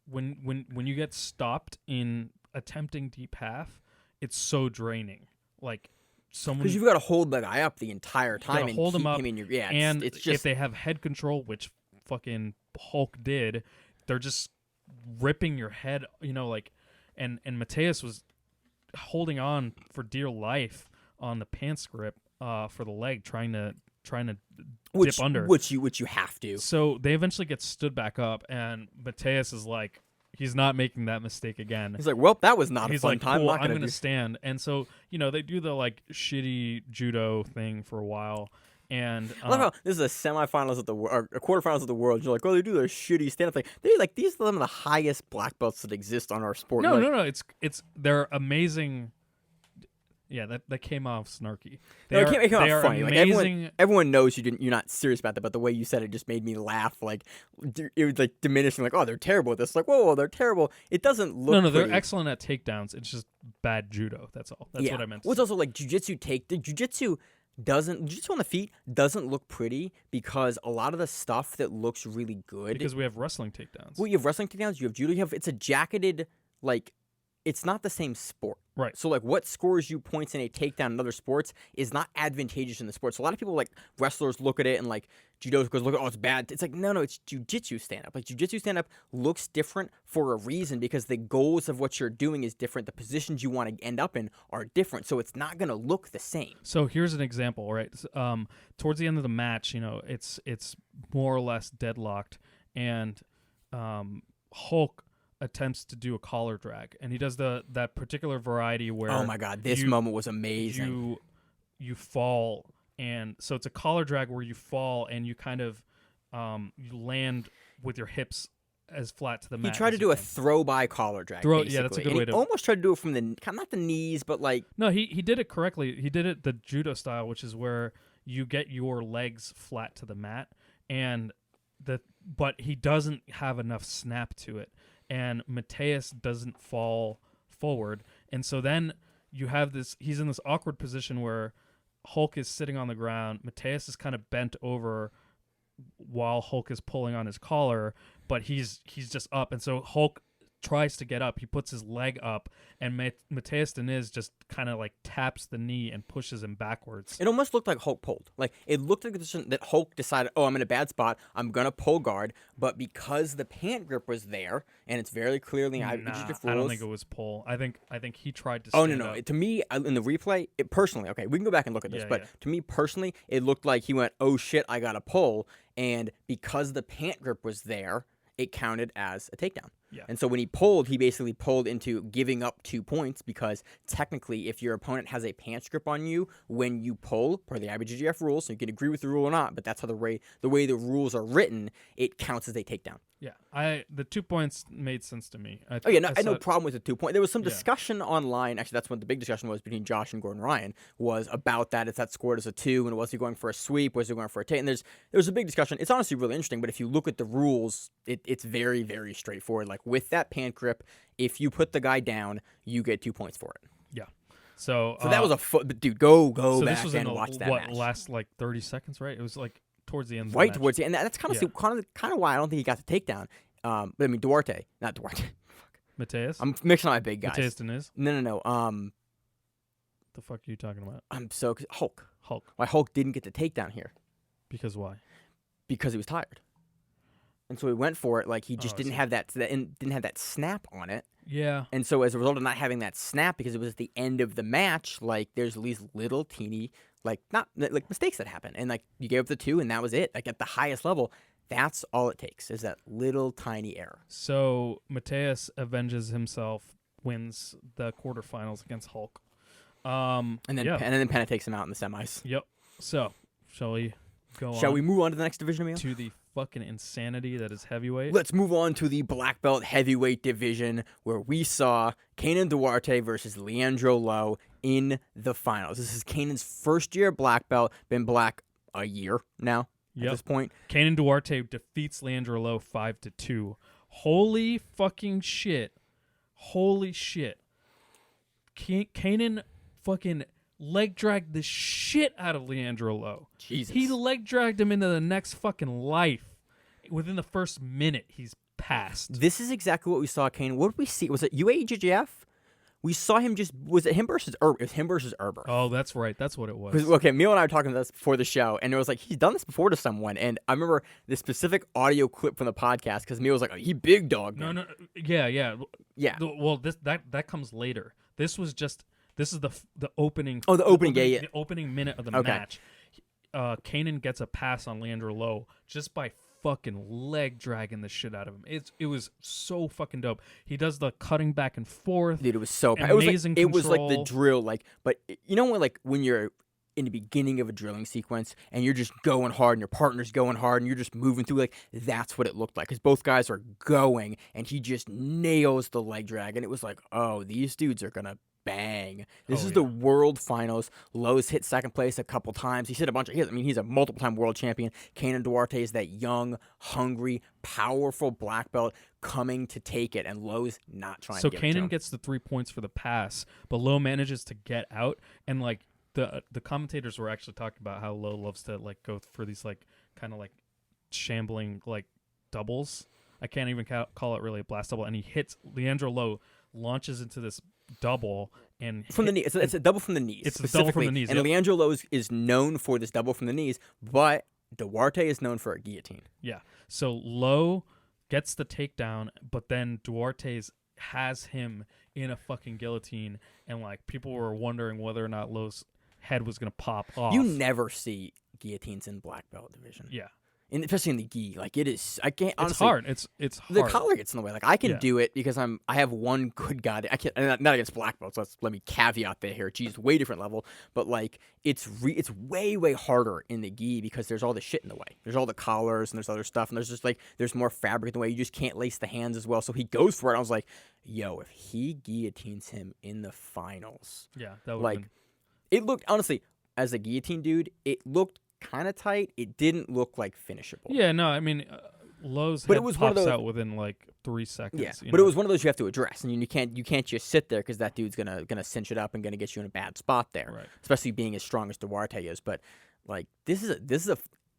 when you get stopped in attempting deep half, it's so draining. Like someone because you've got to hold the guy up the entire time and hold keep him up. Him in your, and it's just, if they have head control, which fucking Hulk did, they're just ripping your head, like, and Matheus was holding on for dear life on the pants grip for the leg, trying to dip under, which you have to. So they eventually get stood back up, and Matheus is like, he's not making that mistake again. He's like, well, that was not a fun time. Cool, I'm gonna stand. And so they do the like shitty judo thing for a while. And I love how this is a semifinals or quarterfinals of the world. You're like, oh, they do their shitty stand-up thing. They're like, these are some of the highest black belts that exist on our sport. No. It's they're amazing. Yeah, that came off snarky. It came off funny. Amazing. Like everyone knows you're not serious about that, but the way you said it just made me laugh. Like it was like diminishing. Like, oh, they're terrible at this. Like, whoa, they're terrible. It doesn't look. No, pretty. they're excellent at takedowns. It's just bad judo. That's all. That's what I meant. Well, it's also like jiu-jitsu jiu-jitsu on the feet doesn't look pretty because a lot of the stuff that looks really good. Because we have wrestling takedowns. Well, you have wrestling takedowns. You have judo. It's a jacketed like. It's not the same sport. Right. So, like, what scores you points in a takedown in other sports is not advantageous in the sport. So, a lot of people, like, wrestlers look at it and, like, judo goes, look at, oh, it's bad. It's like, no, it's jiu-jitsu stand-up. Like, jiu-jitsu stand-up looks different for a reason because the goals of what you're doing is different. The positions you want to end up in are different. So, it's not going to look the same. So, here's an example, right? Towards the end of the match, it's more or less deadlocked, and Hulk attempts to do a collar drag, and he does that particular variety where oh my god, this moment was amazing. You fall, and so it's a collar drag where you fall and you kind of you land with your hips as flat to the mat. He tried to do a throw by collar drag. Yeah, that's a good way to. Almost tried to do it from not the knees, but like. No, he did it correctly. He did it the judo style, which is where you get your legs flat to the mat, but he doesn't have enough snap to it. And Mateus doesn't fall forward. And so then you have he's in this awkward position where Hulk is sitting on the ground. Mateus is kind of bent over while Hulk is pulling on his collar, but he's just up. And so Hulk tries to get up. He puts his leg up, and Mateus Diniz just kind of like taps the knee and pushes him backwards. It almost looked like Hulk pulled. Like it looked like that Hulk decided, oh, I'm in a bad spot. I'm gonna pull guard, but because the pant grip was there, and it's very clearly IBJJF rules. I don't think it was pull. I think he tried to. Oh no! To me, in the replay, personally, okay, we can go back and look at this, but to me personally, it looked like he went, oh shit, I gotta pull, and because the pant grip was there, it counted as a takedown. Yeah. And so when he pulled, he basically pulled into giving up 2 points because technically if your opponent has a pants grip on you when you pull, per the IBJJF rules, so you can agree with the rule or not, but that's how the way the rules are written, it counts as a takedown. Yeah, the 2 points made sense to me. I had no problem with the 2 point. There was some discussion online. Actually, that's what the big discussion was between Josh and Gordon Ryan was about that. If that scored as a 2, and was he going for a sweep? Was he going for a take? And there was a big discussion. It's honestly really interesting. But if you look at the rules, it's very, very straightforward. Like with that pant grip, if you put the guy down, you get 2 points for it. Yeah. So that was a dude. Go so back this was and watch that match. Last like 30 seconds, right? It was like towards the end. Right towards the end. That's kind of why I don't think he got the takedown. But I mean not Duarte. Mateus? I'm mixing up my big guys. Mateus Diniz? No. The fuck are you talking about? Hulk. Hulk. Why Hulk didn't get the takedown here? Because why? Because he was tired. And so he went for it like he just didn't have that snap on it. Yeah. And so as a result of not having that snap because it was at the end of the match, like there's these little teeny mistakes that happen. And like you gave up the 2 and that was it. Like at the highest level, that's all it takes is that little tiny error. So Mateus avenges himself, wins the quarterfinals against Hulk. And then Pena takes him out in the semis. Yep. So shall we go on? Shall we move on to the next division, Emil? To the fucking insanity that is heavyweight. Let's move on to the black belt heavyweight division where we saw Kaynan Duarte versus Leandro Lo in the finals. This is Kaynan's first year black belt, been black a year now. At this point, Kaynan Duarte defeats Leandro Lo 5-2. Holy fucking shit! Holy shit! Kaynan fucking leg dragged the shit out of Leandro Lo. Jesus, he leg dragged him into the next fucking life. Within the first minute, he's passed. This is exactly what we saw, Kaynan. What did we see? Was it UAJJF? We saw him was it him versus Erberth? It was him versus Erberth. Oh, that's right. That's what it was. Okay, Emil and I were talking about this before the show, and it was like, he's done this before to someone. And I remember this specific audio clip from the podcast because Emil was like, oh, he big dog. No. Yeah. Yeah. Well, that comes later. This is the opening. Oh, the opening, The opening minute of the match. Kaynan gets a pass on Leandro Lo just by fucking leg dragging the shit out of him. It was so fucking dope. He does the cutting back and forth. Dude, it was so amazing. It was like the drill, but you know when you're in the beginning of a drilling sequence and you're just going hard and your partner's going hard and you're just moving through, like that's what it looked like because both guys are going and he just nails the leg drag and it was like, oh, these dudes are gonna bang. This is the world finals. Lo's hit second place a couple times. He's hit a bunch of hits. I mean, he's a multiple-time world champion. Kaynan Duarte is that young, hungry, powerful black belt coming to take it, and Lo's not trying to give it to him. So Kaynan gets the 3 points for the pass, but Lo manages to get out, and like the commentators were actually talking about how Lo loves to like go for these like kind of like shambling like doubles. I can't even call it really a blast double, and he hits Leandro Lo, launches into this double and from the knee. It's a double from the knees. It's a double from the knees, and Leandro Lo is known for this double from the knees, but Duarte is known for a guillotine. Yeah. So Lo gets the takedown, but then Duarte's has him in a fucking guillotine, and like people were wondering whether or not Lo's head was gonna pop off. You never see guillotines in black belt division. Yeah. Especially in the gi, like it is. I can't. Honestly, it's hard. The collar gets in the way. Like I can do it because I have one good guy. I can't. Not against black belts. Let me caveat that here. Geez, way different level. But like it's way harder in the gi because there's all the shit in the way. There's all the collars and there's other stuff and there's just like there's more fabric in the way. You just can't lace the hands as well. So he goes for it. I was like, yo, if he guillotines him in the finals, that would like it looked honestly as a guillotine dude, it looked kind of tight. It didn't look like finishable. Yeah, no, I mean, Lo's head pops out within like 3 seconds. Yeah, but it was one of those you have to address, and you can't just sit there because that dude's gonna cinch it up and gonna get you in a bad spot there. Right. Especially being as strong as Duarte is. But like this is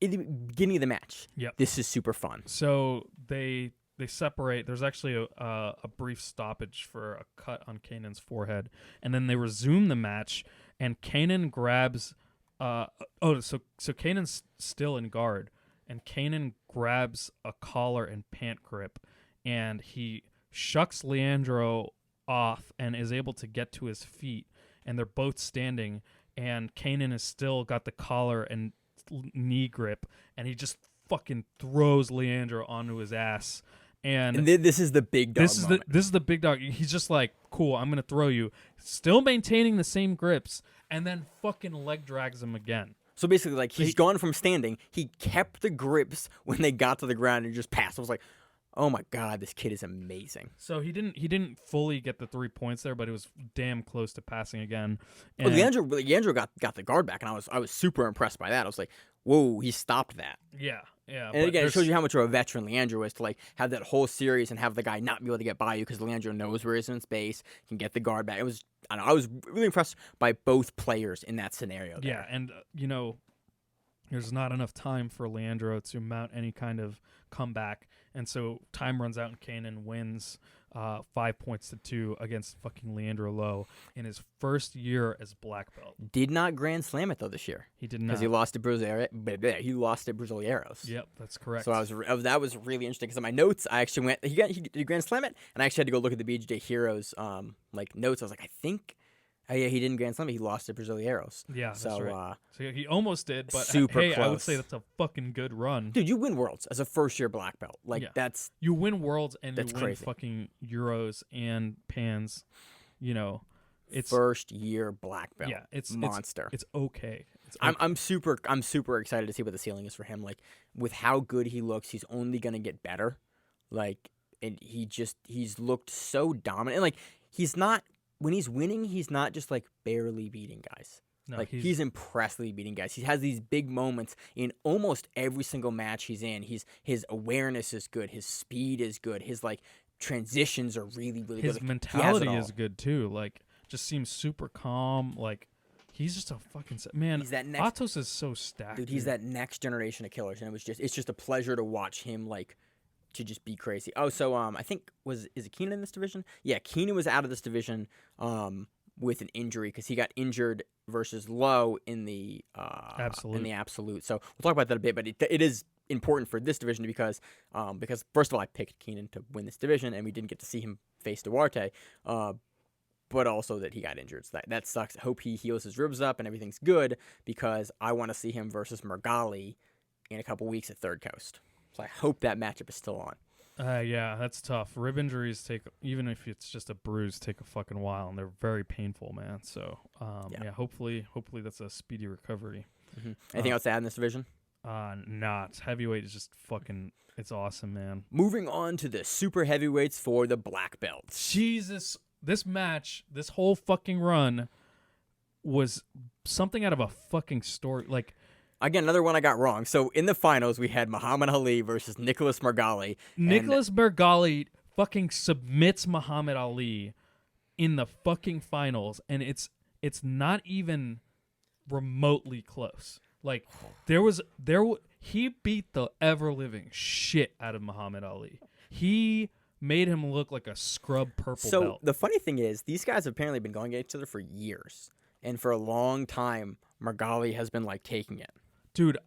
in the beginning of the match. Yep. This is super fun. So they separate. There's actually a brief stoppage for a cut on Kaynan's forehead, and then they resume the match, and Kaynan grabs. So Kaynan's still in guard, and Kaynan grabs a collar and pant grip, and he shucks Leandro off and is able to get to his feet, and they're both standing, and Kaynan has still got the collar and knee grip, and he just fucking throws Leandro onto his ass. And this is the big dog moment. This is the big dog. He's just like, cool, I'm going to throw you. Still maintaining the same grips, and then fucking leg drags him again. So basically, like, he's gone from standing. He kept the grips when they got to the ground and just passed. I was like, oh my God, this kid is amazing. So he didn't fully get the 3 points there, but it was damn close to passing again. And Leandro got the guard back, and I was super impressed by that. I was like, whoa, he stopped that. Yeah. And again, it shows you how much of a veteran Leandro is to like have that whole series and have the guy not be able to get by you because Leandro knows where he's in space, can get the guard back. I was really impressed by both players in that scenario there. Yeah, and there's not enough time for Leandro to mount any kind of comeback, and so time runs out and Kaynan wins 5-2 against fucking Leandro Lo in his first year as black belt. Did not Grand Slam it though this year. He did not, because he lost to Brasileiros. Yep, that's correct. So that was really interesting because in my notes I actually went he did Grand Slam it, and I actually had to go look at the BJJ Heroes like notes. I was like, I think. Oh, yeah, he didn't Grand Slam it. He lost to Brasileiros. Yeah, that's right. So he almost did, but super hey, close. I would say that's a fucking good run. Dude, you win Worlds as a first-year black belt. Like, You win Worlds and you win crazy. Fucking Euros and Pans. It's first-year black belt. Yeah, it's monster. It's okay. I'm super excited to see what the ceiling is for him. Like, with how good he looks, he's only going to get better. Like, and he's looked so dominant. And, like, he's not... When he's winning, he's not just like barely beating guys. No, like he's impressively beating guys. He has these big moments in almost every single match he's in. His awareness is good. His speed is good. His like transitions are really good. His mentality is good too. Like just seems super calm. Like he's just a fucking man. Atos is so stacked. Dude, he's that next generation of killers, and it's just a pleasure to watch him like. To just be crazy. Oh, so I think is it Keenan in this division? Yeah, Keenan was out of this division with an injury because he got injured versus Lo in the absolute. So we'll talk about that a bit, but it is important for this division because first of all I picked Keenan to win this division and we didn't get to see him face Duarte, but also that he got injured. So that sucks. I hope he heals his ribs up and everything's good because I want to see him versus Meregali in a couple weeks at Third Coast. So I hope that matchup is still on. Yeah, that's tough. Rib injuries even if it's just a bruise, take a fucking while, and they're very painful, man. So, hopefully that's a speedy recovery. Mm-hmm. Anything else to add in this division? Not. Heavyweight is just fucking, it's awesome, man. Moving on to the super heavyweights for the black belts. Jesus this match, this whole fucking run was something out of a fucking story. Like, again, another one I got wrong. So in the finals, we had Mahamed Aly versus Nicholas Meregali. Nicholas Meregali fucking submits Mahamed Aly in the fucking finals, and it's not even remotely close. Like, he beat the ever-living shit out of Mahamed Aly. He made him look like a scrub purple belt. So the funny thing is, these guys have apparently been going at each other for years. And for a long time, Meregali has been, like, taking it. Dude,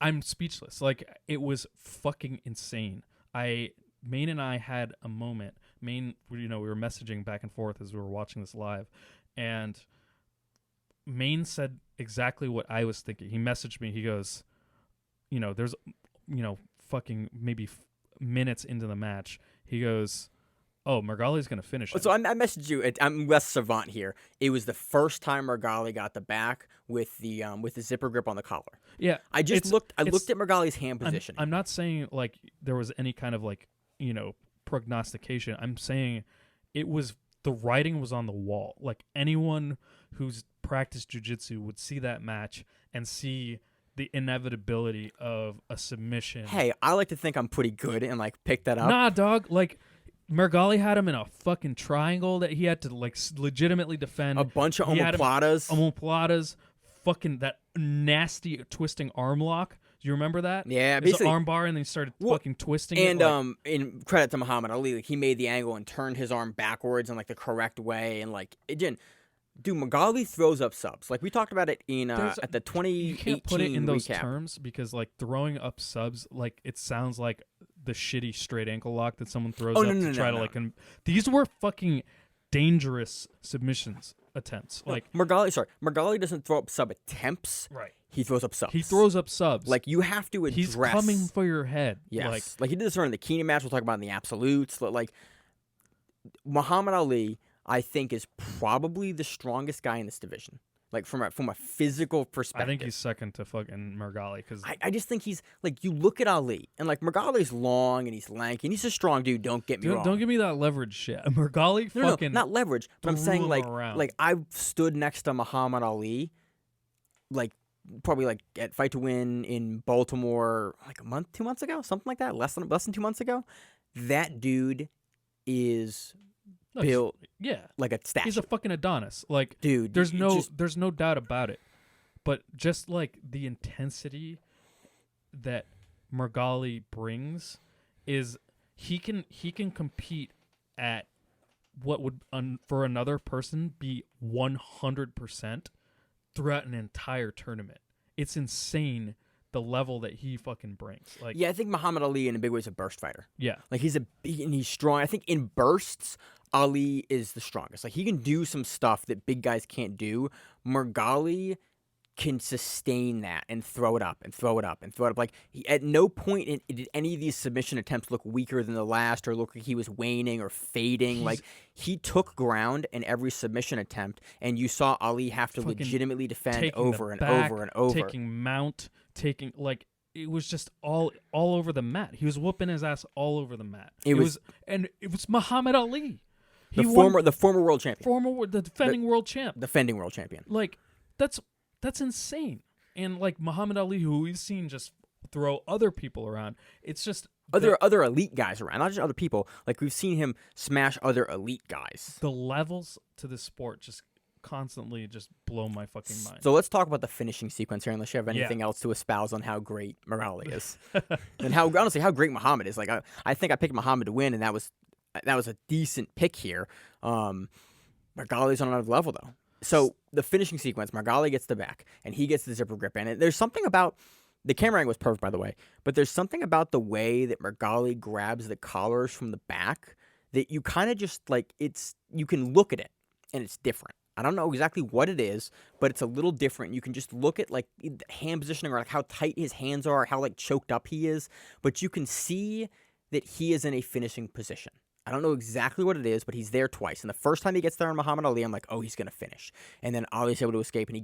I'm speechless. Like, it was fucking insane. Maine and I had a moment. Maine, we were messaging back and forth as we were watching this live. And Maine said exactly what I was thinking. He messaged me. He goes, there's, fucking maybe minutes into the match. He goes, oh, Meregali's going to finish it. So I messaged you. I'm less savant here. It was the first time Meregali got the back with the zipper grip on the collar. Yeah. I looked at Meregali's hand position. I'm not saying, like, there was any kind of, like, prognostication. I'm saying the writing was on the wall. Like, anyone who's practiced jiu-jitsu would see that match and see the inevitability of a submission. Hey, I like to think I'm pretty good and, like, pick that up. Nah, dog. Like, Meregali had him in a fucking triangle that he had to, like, legitimately defend. A bunch of omoplatas. Omoplatas. Fucking that nasty twisting arm lock. Do you remember that? Yeah, There's basically. an arm bar, and they started fucking twisting it. And in credit to Mahamed Aly, like, he made the angle and turned his arm backwards in, like, the correct way, and, like, it didn't. Dude, Meregali throws up subs. Like, we talked about it in at the 2018 You can't put it in those recap. terms because, like, throwing up subs, like, it sounds like the shitty straight ankle lock that someone throws up to try to, like, these were fucking dangerous submissions attempts. Like, Meregali doesn't throw up sub attempts. right. He throws up subs. He throws up subs. Like, you have to address. He's coming for your head. Yes. Like he did this during the Keenan match. We'll talk about in the absolutes. Like, Mahamed Aly, I think, is probably the strongest guy in this division. Like, from a physical perspective. I think he's second to fucking Meregali because I just think he's, like, you look at Ali, and, like, Meregali's long and he's lanky, and he's a strong dude, don't get me wrong. Don't give me that leverage shit. Meregali fucking... No, not leverage, but I'm saying, like, around. I've stood next to Mahamed Aly, like, probably, like, at Fight to Win in Baltimore, like, 2 months ago? Something like that? Less than 2 months ago? That dude is... built like a statue. He's a fucking Adonis. Like, dude, there's no doubt about it. But just like the intensity that Meregali brings is he can compete at what would for another person be 100% throughout an entire tournament. It's insane the level that he fucking brings. Like, yeah, I think Mahamed Aly in a big way is a burst fighter. Yeah, like he's strong. I think in bursts, Ali is the strongest. Like, he can do some stuff that big guys can't do. Meregali can sustain that and throw it up and throw it up and throw it up. Like, at no point did any of these submission attempts look weaker than the last or look like he was waning or fading. Like, he took ground in every submission attempt, and you saw Ali have to legitimately defend over and over and over. Taking mount, like, it was just all over the mat. He was whooping his ass all over the mat. It was Mahamed Aly. The former world champion. The defending world champ. Defending world champion. Like, that's insane. And, like, Mahamed Aly, who we've seen just throw other people around, it's just... Other elite guys around, not just other people. Like, we've seen him smash other elite guys. The levels to this sport just constantly just blow my fucking mind. So let's talk about the finishing sequence here, unless you have anything else to espouse on how great Meregali is. And how great Mahamed is. Like, I think I picked Mahamed to win, and that was a decent pick here. Meregali's on another level, though. So the finishing sequence, Meregali gets the back, and he gets the zipper grip. And there's something about the camera angle was perfect, by the way, but there's something about the way that Meregali grabs the collars from the back that you kind of just, like, you can look at it, and it's different. I don't know exactly what it is, but it's a little different. You can just look at, like, hand positioning or, like, how tight his hands are, how, like, choked up he is, but you can see that he is in a finishing position. I don't know exactly what it is, but he's there twice. And the first time he gets there on Mahamed Aly, I'm like, oh, he's going to finish. And then Ali's able to escape, and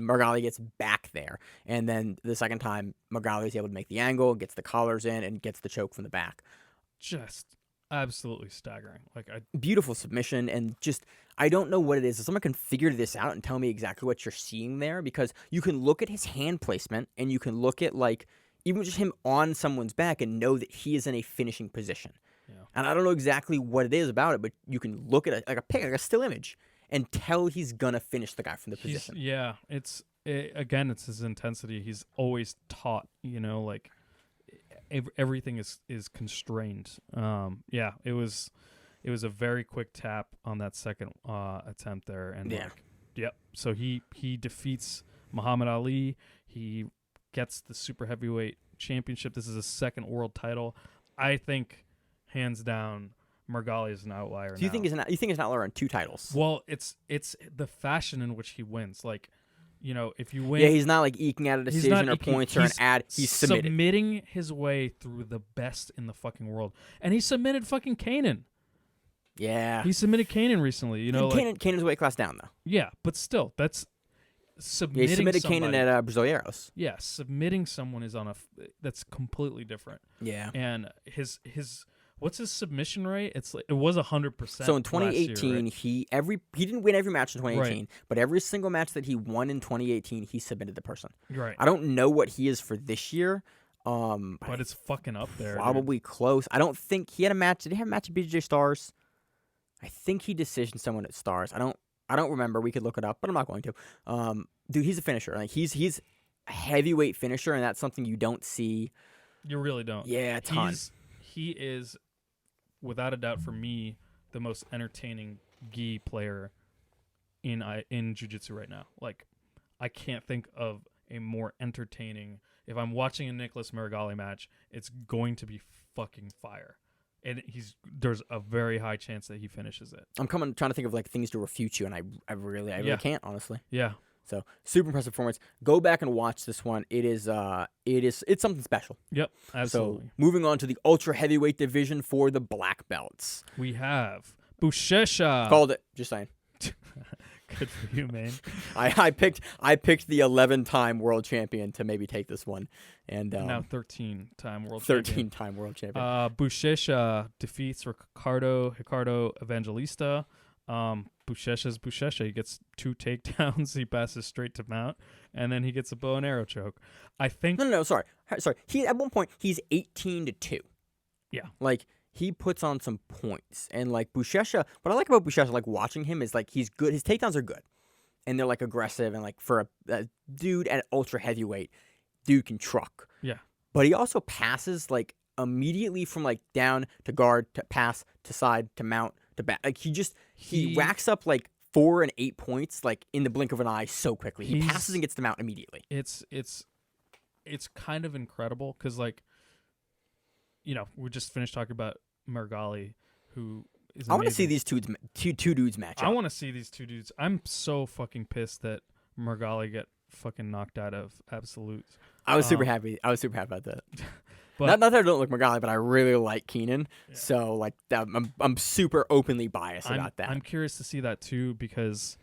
Meregali gets back there. And then the second time, Meregali is able to make the angle, gets the collars in, and gets the choke from the back. Just Absolutely staggering. Like Beautiful submission, and just I don't know what it is. If someone can figure this out and tell me exactly what you're seeing there, because you can look at his hand placement and you can look at like even just him on someone's back and know that he is in a finishing position. Yeah. And I don't know exactly what it is about it, but you can look at like a still image and tell he's gonna finish the guy from the position. Yeah, again, it's his intensity. He's always taught, like everything is constrained. Yeah, it was a very quick tap on that second attempt there, and so he defeats Mahamed Aly. He gets the super heavyweight championship. This is his second world title. I think hands down Meregali is an outlier. So you think he's an outlier on 2 titles? Well, it's the fashion in which he wins. Like, if you win, he's not like eking out a decision or points or an ad. He's submitting his way through the best in the fucking world, and he submitted fucking Keenan. Yeah, he submitted Keenan recently. Keenan's weight class down though. Yeah, but still, that's submitting. He submitted Keenan at Brasileiros. Yeah, submitting someone is that's completely different. Yeah, and his what's his submission rate? It was 100%. So in 2018, last year, right? he didn't win every match in 2018, right. but every single match that he won in 2018, he submitted the person. Right. I don't know what he is for this year. But it's fucking up there. Probably close. I don't think he had a match. Did he have a match at BJJ Stars? I think he decisioned someone at Stars. I don't remember. We could look it up, but I'm not going to. Dude, he's a finisher. Like he's a heavyweight finisher, and that's something you don't see. You really don't. Yeah, a ton. He is, without a doubt, for me, the most entertaining gi player in jiu-jitsu right now. Like, I can't think of a more entertaining. If I'm watching a Nicholas Meregali match, it's going to be fucking fire. And there's a very high chance that he finishes it. I'm trying to think of like things to refute you, and I really can't, honestly. Yeah. So super impressive performance. Go back and watch this one. It's something special. Yep, absolutely. So moving on to the ultra heavyweight division for the black belts. We have Buchecha. Called it. Just saying. Good for you, man. I picked the 11-time world champion to maybe take this one, and now 13-time world 13-time world champion. Buchecha defeats Ricardo Evangelista. Buchecha's Buchecha. He gets 2 takedowns. He passes straight to mount, and then he gets a bow and arrow choke. I think. No. Sorry. He at one point he's 18-2. Yeah. Like. He puts on some points, and like Buchecha, what I like about Buchecha, like watching him, is like he's good. His takedowns are good, and they're like aggressive, and like for a dude at ultra heavyweight, dude can truck. Yeah. But he also passes like immediately from like down to guard to pass to side to mount to back. Like he racks up like 4 and 8 points like in the blink of an eye so quickly. He passes and gets to mount immediately. It's kind of incredible because like. We just finished talking about Meregali, who is amazing. I want to see these two dudes match up. I want to see these 2 dudes. I'm so fucking pissed that Meregali get fucking knocked out of Absolutes. I was super happy. I was super happy about that. But, not that I don't like Meregali, but I really like Keenan. Yeah. So like that, I'm super openly biased about that. I'm curious to see that too because,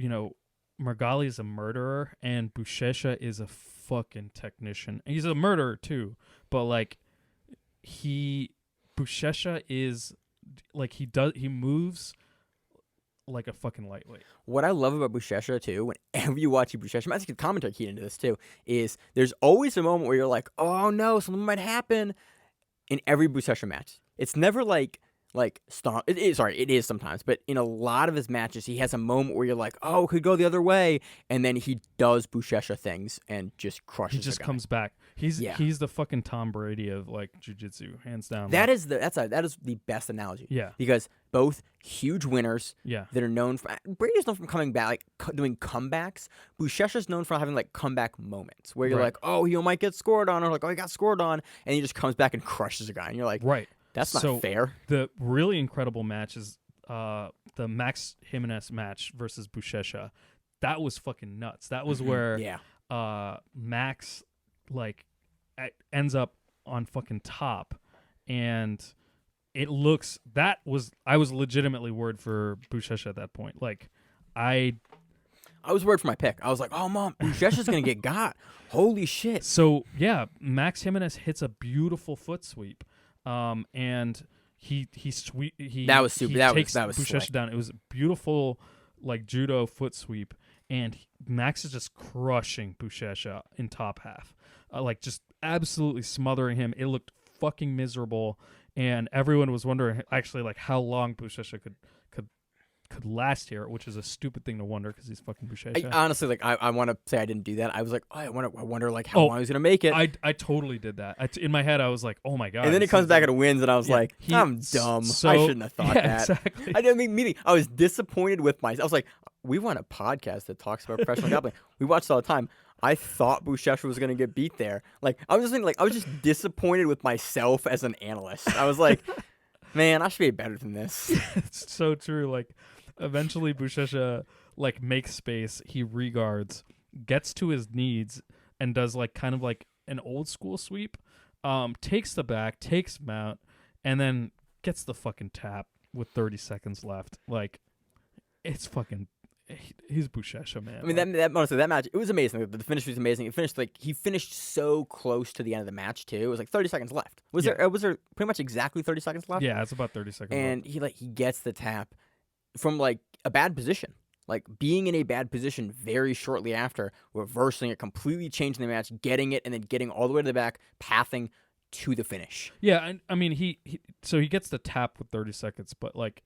Meregali is a murderer and Buchecha is a fucking technician. He's a murderer too, but like. Buchecha is like he moves like a fucking lightweight. What I love about Buchecha too, whenever you watch Buchecha, I think the commentary keyed into this too, is there's always a moment where you're like, oh no, something might happen in every Buchecha match. It's never like stomp. It is sometimes, but in a lot of his matches, he has a moment where you're like, oh, it could go the other way, and then he does Buchecha things and just crushes. He just comes back. He's the fucking Tom Brady of like jiu-jitsu, hands down. That is the best analogy. Yeah, because both huge winners. Yeah, that are known for. Brady's known for coming back, like doing comebacks. Buchecha's known for having like comeback moments where you're like, oh, he might get scored on, or like, oh, he got scored on, and he just comes back and crushes a guy, and you're like, right. That's not fair. The really incredible match is the Max Jimenez match versus Buchecha. That was fucking nuts. That was where Max like ends up on fucking top, and it looks I was legitimately worried for Buchecha at that point. Like I was worried for my pick. I was like, oh mom, Buchecha's gonna get got. Holy shit. So yeah, Max Jimenez hits a beautiful foot sweep. And That was super. That was Buchecha slick. down. It was a beautiful like judo foot sweep, and Max is just crushing Buchecha in top half, like just absolutely smothering him. It looked fucking miserable, and everyone was wondering actually like how long Buchecha could last here, which is a stupid thing to wonder because he's fucking Buchecha. Honestly, like I want to say I didn't do that. I was like, oh, I wonder like how long he's gonna make it. I totally did that. In my head, I was like, oh my god. And then he comes back and wins, and I was like, I'm dumb. I shouldn't have thought that. Exactly. I didn't mean. I was disappointed with myself. I was like, we want a podcast that talks about professional grappling. We watch it all the time. I thought Buchecha was gonna get beat there. Like I was just thinking, like I was just disappointed with myself as an analyst. I was like, man, I should be better than this. It's so true. Like. Eventually, Buchecha like makes space. He reguards, gets to his knees, and does like kind of like an old school sweep. Takes the back, takes mount, and then gets the fucking tap with 30 seconds left. Like, it's fucking. He's Buchecha, man. I mean, honestly, that match, it was amazing. The finish was amazing. He finished so close to the end of the match too. It was like 30 seconds left. Was there pretty much exactly 30 seconds left? Yeah, it's about 30 seconds. And left. he gets the tap from like a bad position, like being in a bad position very shortly after, reversing it, completely changing the match, getting it, and then getting all the way to the back, pathing to the finish. Yeah, I mean he gets the tap with 30 seconds, but like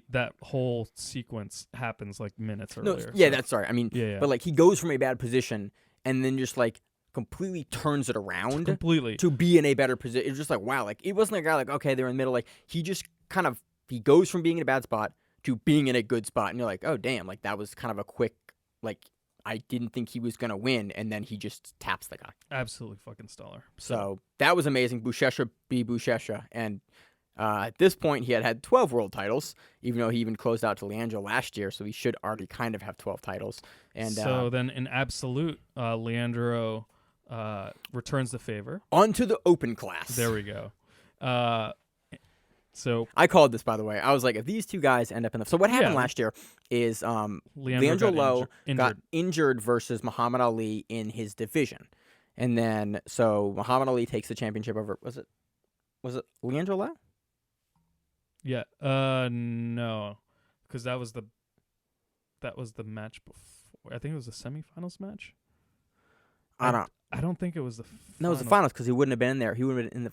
that whole sequence happens like minutes earlier. That's sorry. I mean, but like he goes from a bad position and then just like completely turns it around to be in a better position. It's just like wow, like it wasn't a guy like okay they're in the middle, like he just kind of he goes from being in a bad spot to being in a good spot, and you're like, oh damn, like that was kind of a quick, like I didn't think he was gonna win, and then he just taps the guy. Absolutely fucking stellar. So that was amazing. Buchecha be Buchecha, and at this point he had 12 world titles, even though he even closed out to Leandro last year, so he should already kind of have 12 titles. And so then in absolute, Leandro returns the favor onto the open class. There we go. So I called this, by the way. I was like, if these two guys end up in the... So what happened last year is Leandro Lo got injured versus Mahamed Aly in his division. And then, so Mahamed Aly takes the championship over... Was it Leandro Lo? Yeah. No. Because that was the match before. I think it was the semifinals match. I don't think it was the finals. No, it was the finals because he wouldn't have been in there. He would have been in the...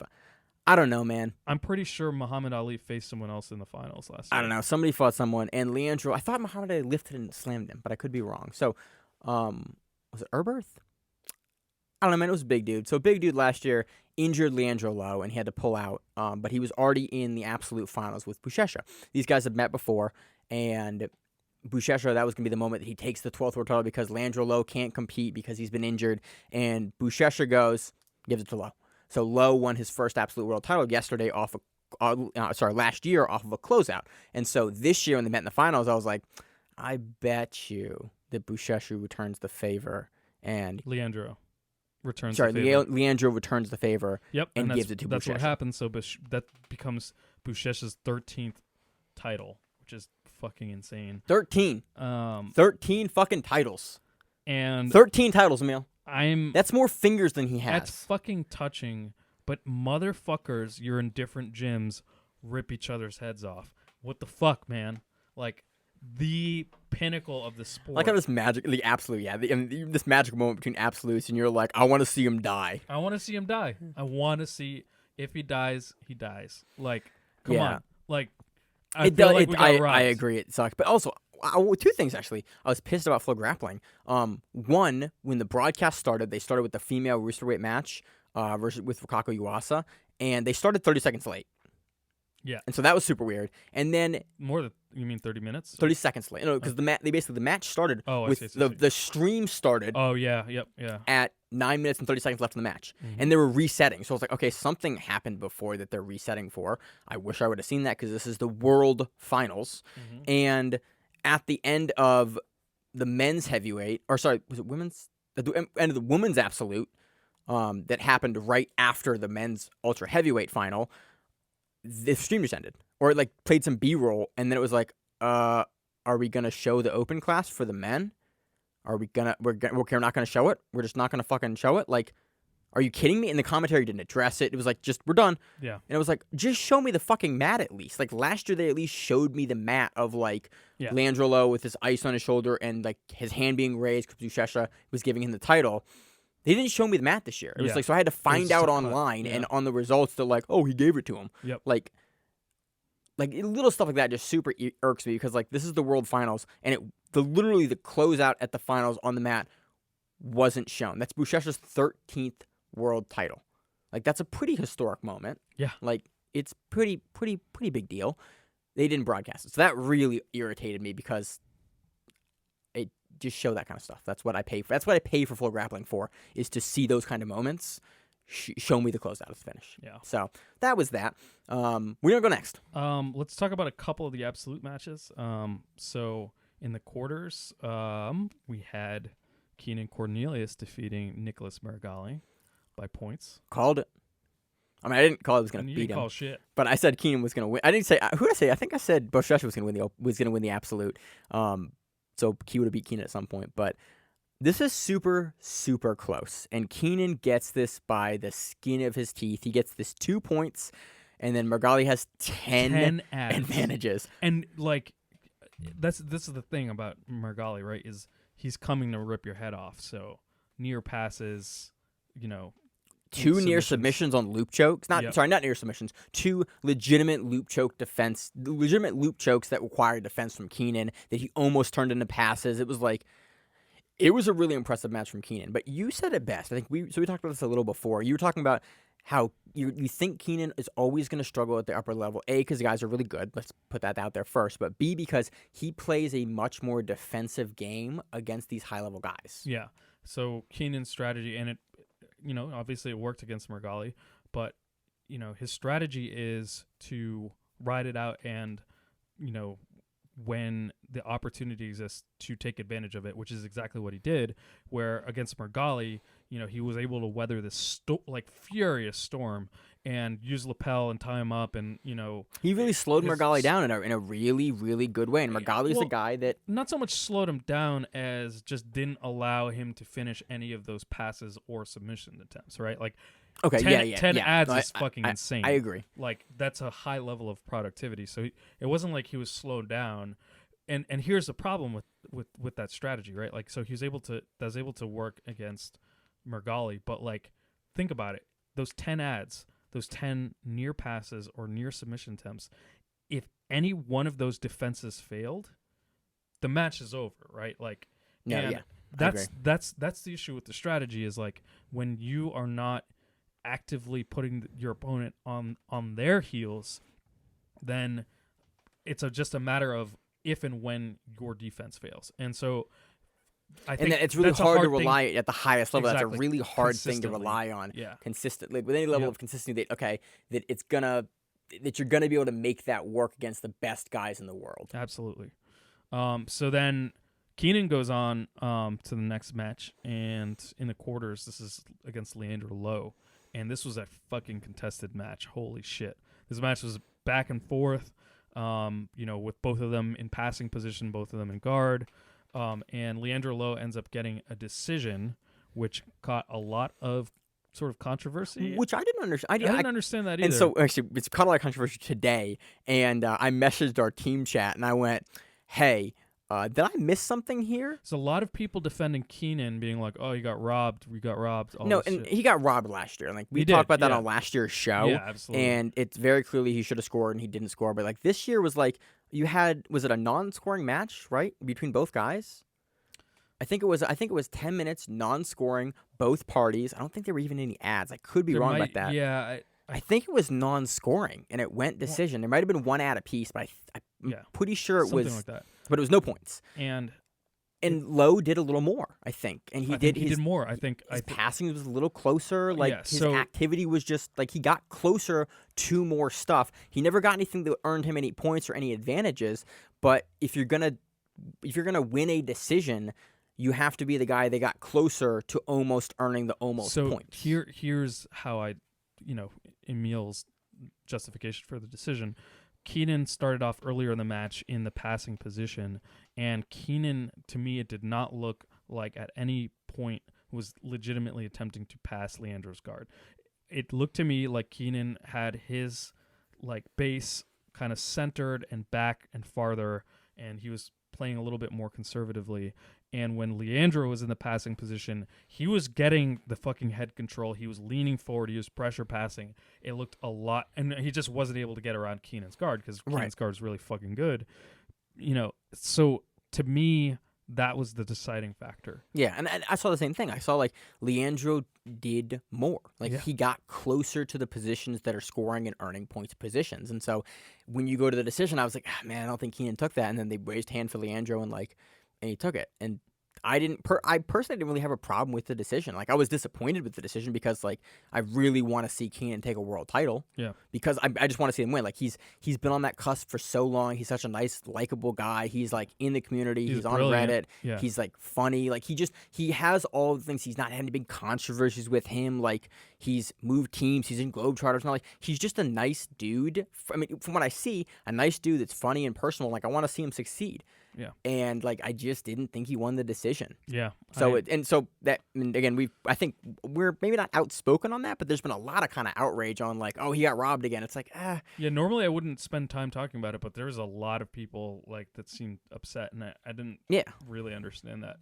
I don't know, man. I'm pretty sure Mahamed Aly faced someone else in the finals last year. I don't know. Somebody fought someone, and Leandro... I thought Mahamed Aly lifted and slammed him, but I could be wrong. So, was it Erberth? I don't know, man. It was a big dude. So, big dude last year injured Leandro Lo, and he had to pull out. But he was already in the absolute finals with Buchecha. These guys have met before, and Buchecha, that was going to be the moment that he takes the 12th world title because Leandro Lo can't compete because he's been injured. And Buchecha gives it to Lo. So Lo won his first absolute world title last year off of a closeout. And so this year when they met in the finals, I was like, I bet you that Buchecha returns the favor and Leandro returns the favor. Leandro returns the favor and gives it to Buchecha. That's what happens. So that becomes Buchecha's 13th title, which is fucking insane. 13. 13 fucking titles. And 13 titles, Emil. That's more fingers than he has. That's fucking touching. But motherfuckers, you're in different gyms, rip each other's heads off. What the fuck, man? Like the pinnacle of the sport. Like how this magic, this magical moment between absolutes, and you're like, I want to see him die. I want to see him die. I want to see if he dies, he dies. Like, come on. Like, I agree. It sucks, but also. Two things, actually. I was pissed about Flow Grappling. One, when the broadcast started, they started with the female roosterweight match with Rikako Yuasa, and they started 30 seconds late. Yeah. And so that was super weird. And then... You mean 30 minutes? 30 seconds late. No, because the match started with the stream started... Oh, yeah. ...at 9 minutes and 30 seconds left in the match. Mm-hmm. And they were resetting. So I was like, okay, something happened before that they're resetting for. I wish I would have seen that because this is the World Finals. Mm-hmm. And... At the end of the men's heavyweight, was it women's? At the end of the women's absolute, that happened right after the men's ultra heavyweight final, the stream just ended, or it like played some B-roll, and then it was like, are we gonna show the open class for the men? We're not gonna show it? We're just not gonna fucking show it? Like, Are you kidding me? And the commentary didn't address it. It was like, just, we're done. Yeah. And it was like, just show me the fucking mat at least. Like, last year they at least showed me the mat of, like, Leandro Lo with his ice on his shoulder and, like, his hand being raised because Buchecha was giving him the title. They didn't show me the mat this year. It was like, so I had to find out online and on the results, they're like, oh, he gave it to him. Yep. Like little stuff like that just super irks me because, like, this is the World Finals and literally the closeout at the finals on the mat wasn't shown. That's Buchecha's 13th world title. Like, that's a pretty historic moment. Yeah. Like, it's pretty big deal. They didn't broadcast it. So that really irritated me because it just show that kind of stuff. That's what I pay for. That's what I pay for Full Grappling for, is to see those kind of moments. Show me the closeout of the finish. Yeah. So that was that. We're going to go next. Let's talk about a couple of the absolute matches. So in the quarters, we had Keenan Cornelius defeating Nicholas Meregali by points. Called it. I mean, I didn't call it was going to beat him. Call shit. But I said Keenan was going to win. I didn't say who did I say? I think I said Buchecha was going to win the absolute. So he would have beat Keenan at some point. But this is super, super close. And Keenan gets this by the skin of his teeth. He gets this 2 points, and then Meregali has 10 advantages. And, like, this is the thing about Meregali, right, is he's coming to rip your head off. So near passes, you know. 2 near submissions on loop chokes. Not near submissions. 2 legitimate loop chokes that required defense from Keenan that he almost turned into passes. It was a really impressive match from Keenan. But you said it best. I think we talked about this a little before. You were talking about how you think Keenan is always going to struggle at the upper level. A, because the guys are really good. Let's put that out there first. But B, because he plays a much more defensive game against these high-level guys. Yeah. So Keenan's strategy, and it, you know, obviously it worked against Meregali, but, you know, his strategy is to ride it out and, you know, when the opportunity exists to take advantage of it, which is exactly what he did, where against Meregali, you know, he was able to weather this furious storm and use lapel and tie him up, and, you know, he really slowed Meregali down in a really, really good way. And Meregali's a guy that not so much slowed him down as just didn't allow him to finish any of those passes or submission attempts, right? Like, 10 ads is fucking insane. I agree. Like, that's a high level of productivity. So it wasn't like he was slowed down. And here's the problem with that strategy, right? Like, so he was able to work against Meregali, but, like, think about it. Those 10 ads, those 10 near passes or near submission attempts, if any one of those defenses failed, the match is over, right? Like, that's the issue with the strategy, is like, when you are not actively putting your opponent on their heels, then it's just a matter of if and when your defense fails. And so I think it's really hard to rely at the highest level. Exactly. That's a really hard thing to rely on consistently. With any level of consistency, that you're gonna be able to make that work against the best guys in the world. Absolutely. So then Keenan goes on to the next match, and in the quarters, this is against Leandro Lo. And this was a fucking contested match. Holy shit. This match was back and forth, you know, with both of them in passing position, both of them in guard. And Leandro Lo ends up getting a decision, which caught a lot of sort of controversy. Which I didn't understand. I didn't understand that either. And so, actually, it's caught a lot of controversy today. And I messaged our team chat, and I went, hey, did I miss something here? So a lot of people defending Keenan, being like, "Oh, he got robbed. We got robbed." He got robbed last year. Like, we talked about that on last year's show. Yeah, absolutely. And it's very clearly he should have scored, and he didn't score. But, like, this year was like, was it a non-scoring match, right, between both guys? I think it was 10 minutes non-scoring, both parties. I don't think there were even any ads. I could be wrong about that. Yeah, I think it was non-scoring, and it went decision. There might have been one ad apiece, but I'm pretty sure it was like that. But it was no points. And Lo did a little more, I think, and he did more. I think his passing was a little closer. Like, his activity was just like he got closer to more stuff. He never got anything that earned him any points or any advantages. But if you're gonna win a decision, you have to be the guy that got closer to almost earning the almost points. So here's how Emil's justification for the decision. Keenan started off earlier in the match in the passing position, and Keenan, to me, it did not look like at any point who was legitimately attempting to pass Leandro's guard. It looked to me like Keenan had his like base kind of centered and back and farther, and he was playing a little bit more conservatively. And when Leandro was in the passing position, he was getting the fucking head control. He was leaning forward. He was pressure passing. It looked a lot, and he just wasn't able to get around Keenan's guard because Keenan's guard is really fucking good. So to me, that was the deciding factor. Yeah, and I saw the same thing. I saw like Leandro did more. Like he got closer to the positions that are scoring and earning points positions. And so when you go to the decision, I was like, man, I don't think Keenan took that. And then they raised hand for Leandro and he took it. And I personally didn't really have a problem with the decision. Like I was disappointed with the decision because like I really want to see Keenan take a world title. Yeah. Because I just want to see him win. Like he's been on that cusp for so long. He's such a nice, likable guy. He's like in the community. He's on Reddit. Yeah. He's like funny. Like he has all the things. He's not had any big controversies with him. Like he's moved teams. He's in Globetrotters. Like he's just a nice dude. I mean, from what I see, a nice dude that's funny and personal. Like I want to see him succeed. Yeah, and like I just didn't think he won the decision. Yeah, so I think we're maybe not outspoken on that, but there's been a lot of kind of outrage on like, oh, he got robbed again. It's like, yeah. Normally I wouldn't spend time talking about it, but there was a lot of people like that seemed upset, and I didn't really understand that.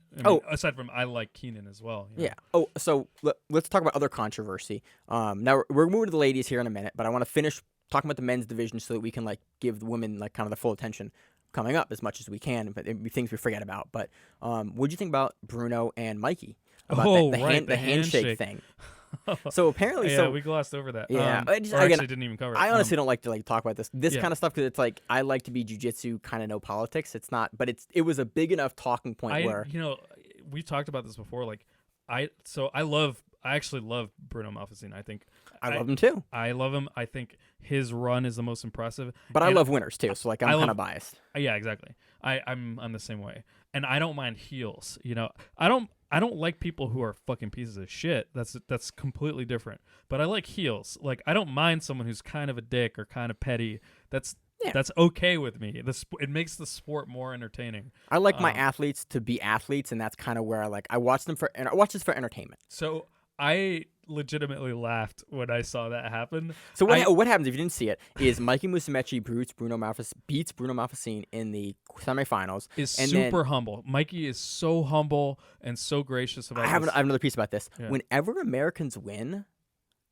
Aside from I like Keenan as well. Yeah. Oh, so let's talk about other controversy. Now we're moving to the ladies here in a minute, but I want to finish talking about the men's division so that we can like give the women like kind of the full attention coming up as much as we can, but things we forget about. But what do you think about Bruno and Mikey? About the handshake thing. So apparently, we glossed over that. Yeah, actually didn't even cover it. I honestly don't like to talk about this kind of stuff because it's like I like to be jiu-jitsu, kind of no politics. It's not, but it was a big enough talking point where we talked about this before. Like I actually love Bruno Malfacine. I love him too. I love him. I think his run is the most impressive. But I love winners too, so like I'm kind of biased. Yeah, exactly. I'm the same way. And I don't mind heels. I don't like people who are fucking pieces of shit. That's completely different. But I like heels. Like I don't mind someone who's kind of a dick or kind of petty. That's okay with me. It makes the sport more entertaining. I like my athletes to be athletes, and that's kind of where I watch this for entertainment. So I legitimately laughed when I saw that happen. So what happens if you didn't see it is Mikey Musumeci beats Bruno Malfacine in the semifinals. Super humble. Mikey is so humble and so gracious about I have another piece about this. Yeah. Whenever Americans win,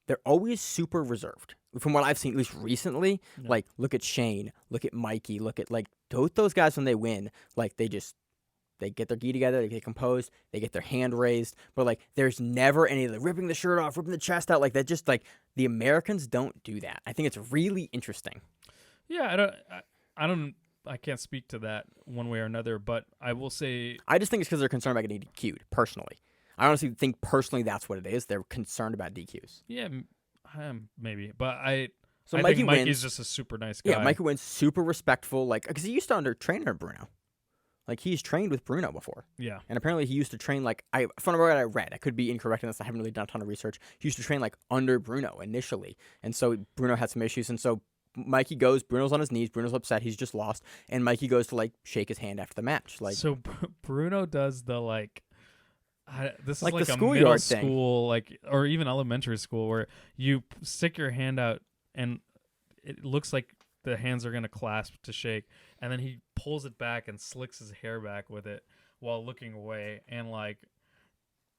they're always super reserved. From what I've seen, at least recently, like look at Shane, look at Mikey, look at like those guys when they win, like they get their gi together, they get composed, they get their hand raised, but like there's never any of the ripping the shirt off, ripping the chest out, like that. Just like the Americans don't do that. I think it's really interesting. Yeah, I can't speak to that one way or another, but I will say I just think it's because they're concerned about getting DQ'd. Personally, I honestly think that's what it is. They're concerned about DQs. Yeah, maybe, but I think Mikey's just a super nice guy. Yeah, Mikey wins, super respectful, like because he used to train under Bruno. Like, he's trained with Bruno before. Yeah. And apparently he used to train, like, from what I read, I could be incorrect in this, I haven't really done a ton of research. He used to train, like, under Bruno initially. And so Bruno had some issues. And so Mikey goes, Bruno's on his knees, Bruno's upset, he's just lost. And Mikey goes to, like, shake his hand after the match. Like, so Bruno does the, like, this is like the a middle school, like, or even elementary school, where you stick your hand out and it looks like the hands are going to clasp to shake, and then he pulls it back and slicks his hair back with it while looking away, and like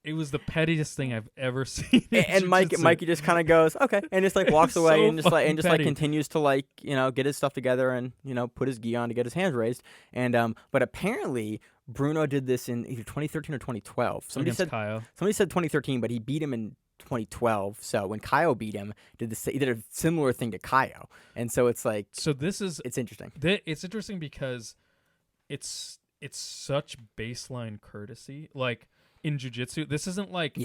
it was the pettiest thing I've ever seen. And Mikey just kind of goes okay and just like walks away and just like continues to like get his stuff together and put his gi on to get his hands raised. And but apparently Bruno did this in either 2013 or 2012. Somebody said 2013, but he beat him in 2012. So when Caio beat him, he did a similar thing to Caio, and so it's like it's interesting. It's interesting because it's such baseline courtesy. Like in jiu-jitsu, this isn't like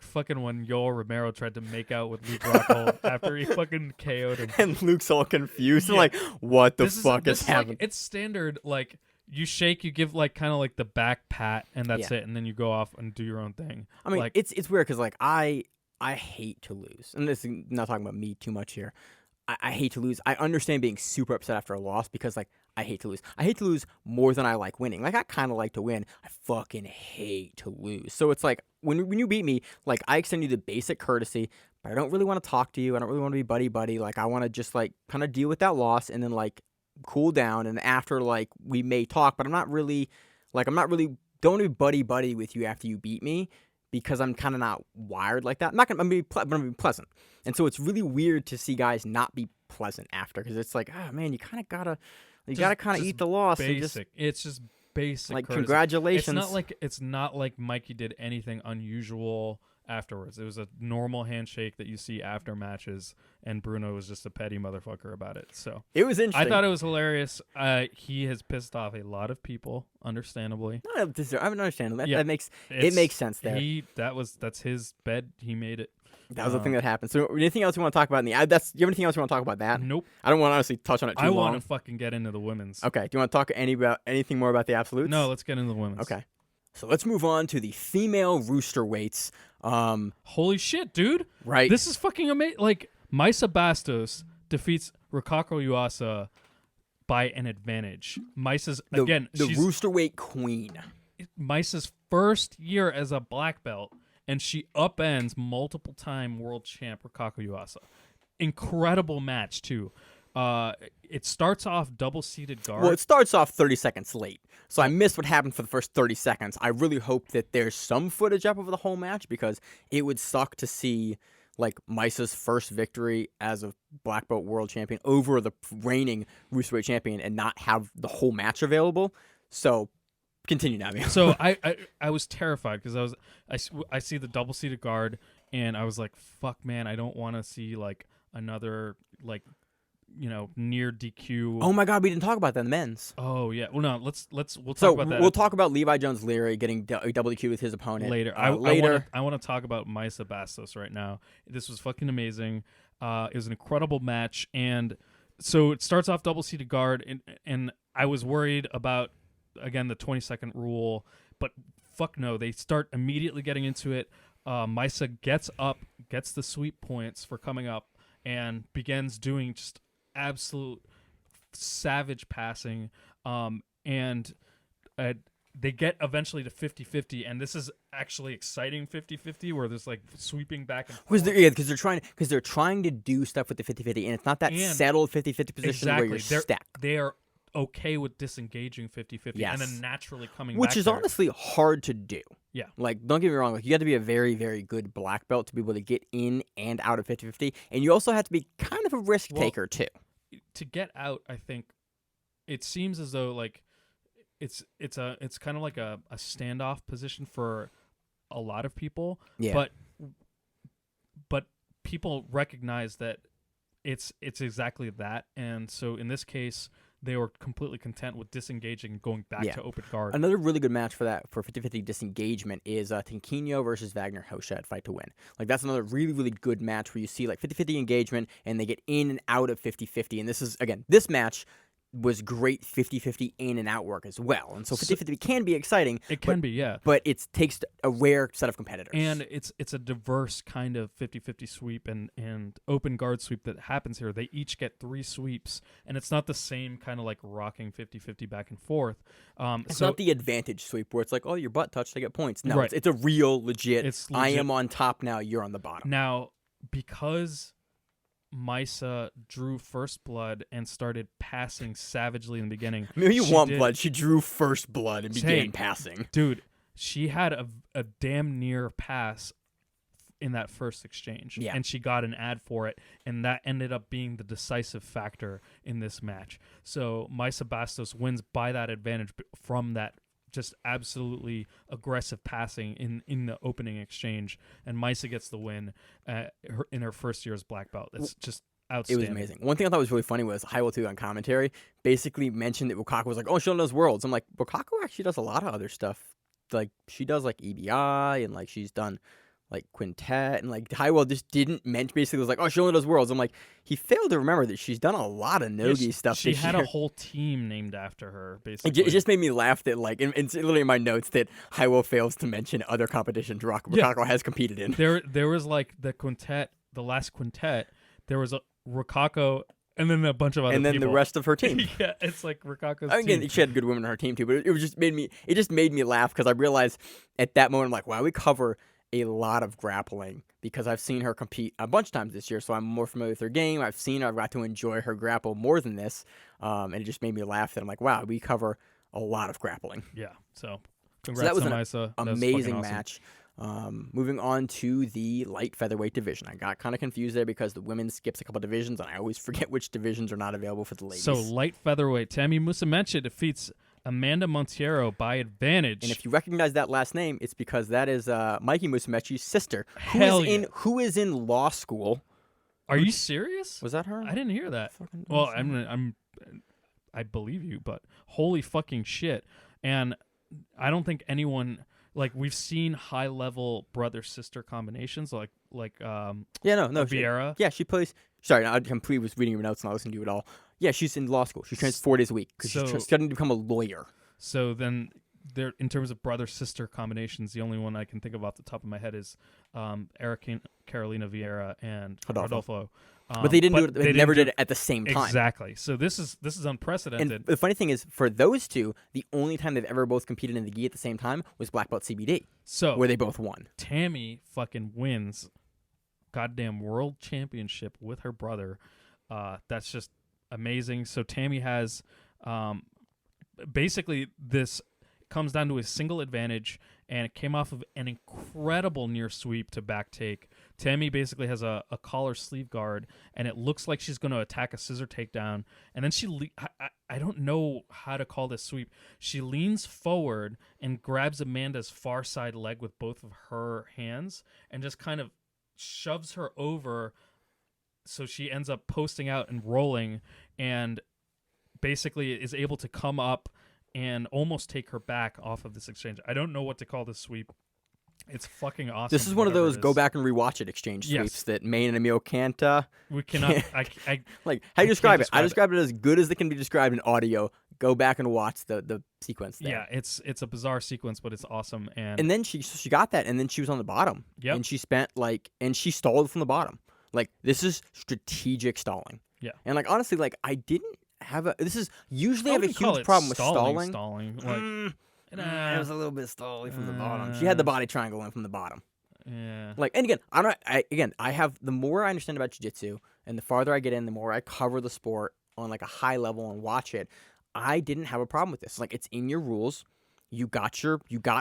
fucking when Yoel Romero tried to make out with Luke Rockhold after he fucking KO'd him, and Luke's all confused and like, what the fuck is happening? Like, it's standard. Like you shake, you give like kind of like the back pat, and that's it, and then you go off and do your own thing. I mean, like, it's weird because like I hate to lose, and this is not talking about me too much here. I hate to lose. I understand being super upset after a loss because, like, I hate to lose. I hate to lose more than I like winning. Like, I kind of like to win. I fucking hate to lose. So it's like, when you beat me, like, I extend you the basic courtesy, but I don't really want to talk to you. I don't really want to be buddy-buddy. Like, I want to just, like, kind of deal with that loss and then, like, cool down. And after, like, we may talk, but don't want to be buddy-buddy with you after you beat me because I'm kind of not wired like that. I'm going to be pleasant. And so it's really weird to see guys not be pleasant after because it's like, oh, man, you kind of got to... You gotta kind of eat the loss. Basic. It's just basic. Like, courtesy. Congratulations. It's not like Mikey did anything unusual afterwards. It was a normal handshake that you see after matches, and Bruno was just a petty motherfucker about it. So it was interesting. I thought it was hilarious. He has pissed off a lot of people, understandably. I understand that. Yeah, it makes sense there. That's his bed. He made it. That was the thing that happened. So, anything else you want to talk about? Do you have anything else you want to talk about that? Nope. I don't want to honestly touch on it too long. I want to fucking get into the women's. Okay. Do you want to talk anything more about the absolutes? No, let's get into the women's. Okay. So let's move on to the female rooster weights. Holy shit, dude! Right. This is fucking amazing. Like, Mayssa Bastos defeats Rikako Yuasa by an advantage. Mayssa's the she's rooster weight queen. Mayssa's first year as a black belt. And she upends multiple-time world champ Rikako Yuasa. Incredible match, too. It starts off double-seated guard. Well, it starts off 30 seconds late. So I missed what happened for the first 30 seconds. I really hope that there's some footage up over the whole match because it would suck to see, like, Mayssa's first victory as a black belt world champion over the reigning Roosterweight champion and not have the whole match available. So... Continue now, man. So I was terrified because I see the double seated guard and I was like, fuck, man, I don't want to see like another like near DQ. Oh my God, we didn't talk about that in the men's. Oh yeah, well no, we'll talk about that. We'll talk about Levi Jones-Leary getting double DQ with his opponent later. I want to talk about Mayssa Bastos right now. This was fucking amazing. It was an incredible match, and so it starts off double seated guard, and I was worried about. Again, the 20-second rule, but fuck no, they start immediately getting into it. Mayssa gets up, gets the sweep points for coming up, and begins doing just absolute savage passing. And they get eventually to 50-50, and this is actually exciting 50-50, where there's like sweeping back and forth. Because they're trying to do stuff with the 50-50, and it's not that settled 50-50 position where you're stacked. They are okay with disengaging 50-50 yes. and then naturally coming which back is there. Honestly hard to do. Yeah. Like, don't get me wrong, like you have to be a very, very good black belt to be able to get in and out of 50-50, and you also have to be kind of a risk taker too. To get out, I think it seems as though like it's kind of like a standoff position for a lot of people. Yeah. But people recognize that it's exactly that, and so in this case they were completely content with disengaging and going back to open guard. Another really good match for that, for 50-50 disengagement, is Tinquinho versus Wagner Hosha at Fight to Win. Like, that's another really, really good match where you see, like, 50-50 engagement, and they get in and out of 50-50. And this is, again, this match was great 50-50 in and out work as well. And so 50-50 can be exciting. It can be, yeah. But it takes a rare set of competitors. And it's a diverse kind of 50-50 sweep and open guard sweep that happens here. They each get 3 sweeps, and it's not the same kind of like rocking 50-50 back and forth. It's not the advantage sweep where it's like, oh, your butt touched, I get points. No, right. it's a real, legit, legit, I am on top now, you're on the bottom. Now, because Mayssa drew first blood and started passing savagely in the beginning. Maybe you want blood. She drew first blood and began passing. Dude, she had a damn near pass in that first exchange. Yeah. And she got an ad for it, and that ended up being the decisive factor in this match. So Mayssa Bastos wins by that advantage from that just absolutely aggressive passing in the opening exchange, and Mayssa gets the win in her first year as black belt. It's just outstanding. It was amazing. One thing I thought was really funny was Highwell on commentary basically mentioned that Rikako was like, oh, she only does worlds. I'm like, Rikako actually does a lot of other stuff. Like, she does like EBI, and like she's done like quintet, and like Highwell just didn't mention, basically was like, oh, she only does worlds. I'm like, he failed to remember that she's done a lot of nogi stuff. She had a whole team named after her, basically. It just made me laugh that, like, and literally in my notes that Highwell fails to mention other competitions Rikako has competed in. There was like the quintet, the last quintet. There was Rikako, and then a bunch of other and then people. the rest of her team. Yeah, it's like Rikako's Again, team. she had good women on her team too, but it just made me laugh because I realized at that moment, I'm like, wow, we cover a lot of grappling because I've seen her compete a bunch of times this year, so I'm more familiar with her game. I've got to enjoy her grapple more than this, and it just made me laugh that I'm like, wow, we cover a lot of grappling. Yeah, so So congrats that was to an Mayssa. That was amazing fucking awesome. match. Moving on to the light featherweight division. I got kind of confused there because the women skips a couple divisions, and I always forget which divisions are not available for the ladies. So light featherweight, Tammi Musumeci defeats Amanda Monteiro by advantage. And if you recognize that last name, it's because that is Mikey Musumeci's sister, who is in law school. Are you serious? Was that her? I didn't hear that. Fucking Well, awesome. I believe you, but holy fucking shit! And I don't think anyone we've seen high level brother sister combinations like yeah, no, Viera. Yeah, she plays. Sorry, I completely was reading your notes and I listened to you at all. Yeah, she's in law school. She trains 4 days a week because she's studying to become a lawyer. So then, there in terms of brother sister combinations, the only one I can think of off the top of my head is Carolina Viera and Rodolfo. But they didn't do it. They never did it at the same time. Exactly. So this is unprecedented. And the funny thing is, for those two, the only time they've ever both competed in the gi at the same time was Black Belt CBD, where they both won. Tammi fucking wins goddamn world championship with her brother. That's just amazing. So Tammi has basically this comes down to a single advantage, and it came off of an incredible near sweep to back take. Tammi basically has a collar sleeve guard, and it looks like she's going to attack a scissor takedown. And then I don't know how to call this sweep. She leans forward and grabs Amanda's far side leg with both of her hands and just kind of shoves her over, so she ends up posting out and rolling, and basically is able to come up and almost take her back off of this exchange. I don't know what to call this sweep. It's fucking awesome. This is one of those go back and rewatch it exchange sweeps that Maine and Emil can't. We cannot. Like, how do you describe it? I describe it as good as it can be described in audio. Go back and watch the sequence there. Yeah, it's a bizarre sequence, but it's awesome. And then she got that, and then she was on the bottom. Yep. And she she stalled from the bottom. Like, this is strategic stalling. Yeah. And honestly, I didn't have this is usually I have a huge problem with stalling. It was a little bit stalling from the bottom. She had the body triangle in from the bottom. Yeah. And again, I have the more I understand about jiu-jitsu and the farther I get in, the more I cover the sport on a high level and watch it. I didn't have a problem with this. It's in your rules. You got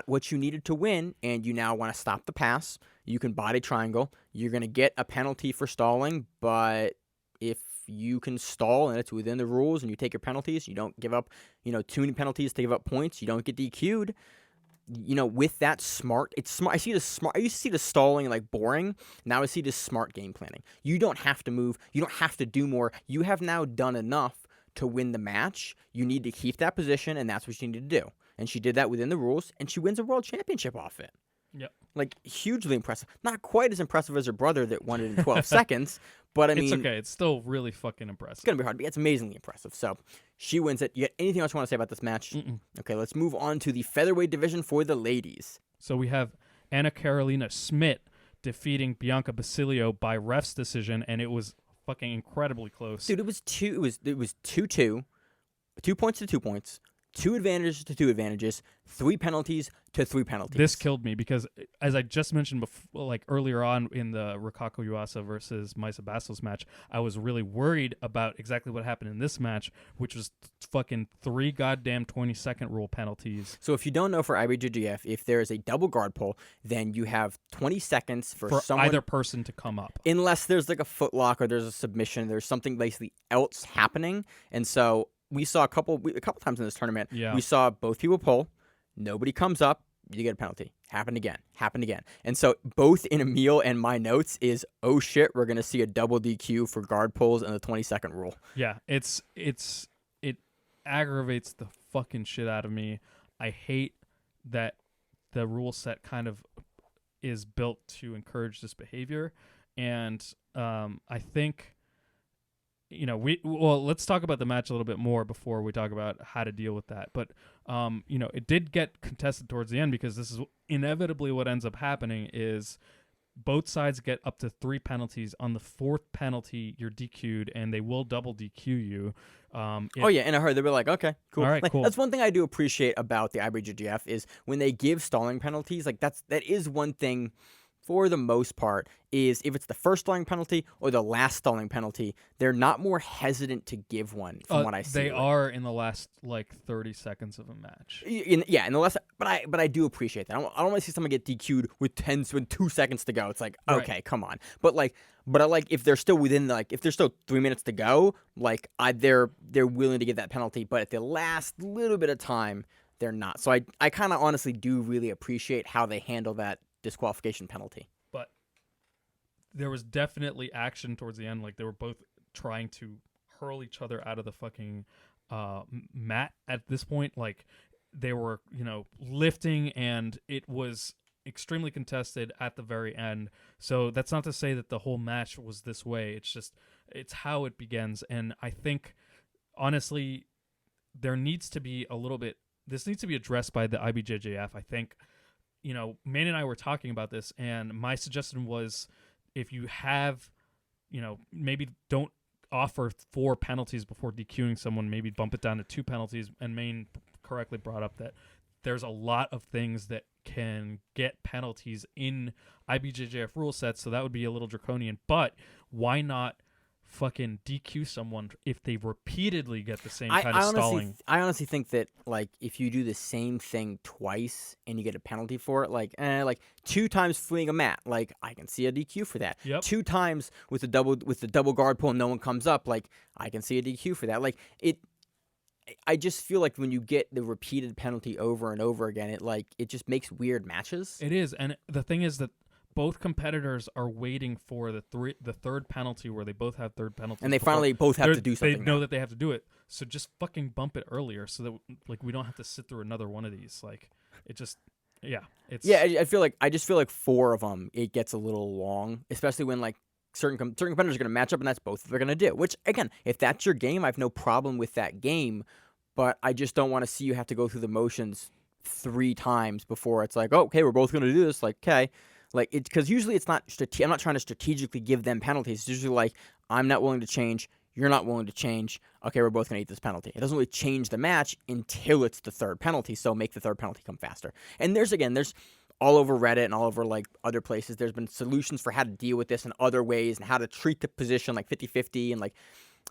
what you needed to win, and you now want to stop the pass. You can body triangle. You're going to get a penalty for stalling, but if you can stall and it's within the rules and you take your penalties, you don't give up, too many penalties to give up points, you don't get DQ'd. With that smart, it's smart. I used to see the stalling boring. Now I see this smart game planning. You don't have to move. You don't have to do more. You have now done enough to win the match. You need to keep that position, and that's what you need to do. And she did that within the rules, and she wins a world championship off it. Yep. Hugely impressive. Not quite as impressive as her brother that won it in 12 seconds, but I mean... It's okay. It's still really fucking impressive. It's going to be hard, but it's amazingly impressive. So, she wins it. You got anything else you want to say about this match? Mm-mm. Okay, let's move on to the featherweight division for the ladies. So we have Ana Carolina Schmitt defeating Bianca Basilio by ref's decision, and it was fucking incredibly close. Dude, it was 2-2. 2 points to 2 points. 2 advantages to 2 advantages, 3 penalties to 3 penalties. This killed me because, as I just mentioned before, earlier on in the Rikako Yuasa versus Mayssa Bastos match, I was really worried about exactly what happened in this match, which was fucking 3 goddamn 20-second rule penalties. So if you don't know, for IBJJF, if there is a double guard pull, then you have 20 seconds for someone, either person to come up. Unless there's a foot lock or there's a submission, there's something basically else happening, and so... We saw a couple times in this tournament. Yeah. We saw both people pull. Nobody comes up. You get a penalty. Happened again. And so both in Emil and my notes is, oh shit, we're gonna see a double DQ for guard pulls and the 20-second rule. Yeah, it aggravates the fucking shit out of me. I hate that the rule set kind of is built to encourage this behavior, and I think. Let's talk about the match a little bit more before we talk about how to deal with that. But, it did get contested towards the end because this is inevitably what ends up happening is both sides get up to 3 penalties. On the 4th penalty, you're DQ'd, and they will double DQ you. In a hurry. They'll be like, okay, cool. All right, like, cool. That's one thing I do appreciate about the IBJJF is when they give stalling penalties. Like that is one thing. For the most part, is if it's the first stalling penalty or the last stalling penalty, they're not more hesitant to give one. From what I see, they are in the last 30 seconds of a match. In the last, but I do appreciate that. I don't want to see someone get DQ'd with 2 seconds to go. It's like, okay, right. come on. But I like if they're still within if there's still 3 minutes to go, they're willing to give that penalty. But at the last little bit of time, they're not. So I kind of honestly do really appreciate how they handle that disqualification penalty. But there was definitely action towards the end. Like they were both trying to hurl each other out of the fucking mat at this point. Like they were, lifting, and it was extremely contested at the very end. So that's not to say that the whole match was this way. It's just, it's how it begins. And I think, honestly, there needs to be this needs to be addressed by the IBJJF. I think, Maine and I were talking about this, and my suggestion was if you have, maybe don't offer 4 penalties before DQing someone, maybe bump it down to 2 penalties. And Maine correctly brought up that there's a lot of things that can get penalties in IBJJF rule sets, so that would be a little draconian. But why not fucking DQ someone if they repeatedly get the same kind of stalling? I honestly think that if you do the same thing twice and you get a penalty for it, 2 times fleeing a mat, I can see a DQ for that. Yep. 2 times with the double guard pull and no one comes up, I can see a DQ for that. I just feel like when you get the repeated penalty over and over again, it just makes weird matches. It is, and the thing is that both competitors are waiting for the 3rd penalty where they both have 3rd penalties. And they finally both have to do something. They know that they have to do it. So just fucking bump it earlier so that we don't have to sit through another one of these. I just feel like 4 of them, it gets a little long, especially when certain competitors are going to match up, and that's both they're going to do. Which, again, if that's your game, I have no problem with that game, but I just don't want to see you have to go through the motions 3 times before it's okay, we're both going to do this. Okay. Because usually it's not. I'm not trying to strategically give them penalties. It's usually I'm not willing to change. You're not willing to change. Okay, we're both gonna eat this penalty. It doesn't really change the match until it's the 3rd penalty. So make the 3rd penalty come faster. And there's all over Reddit and all over other places. There's been solutions for how to deal with this in other ways and how to treat the position 50-50 and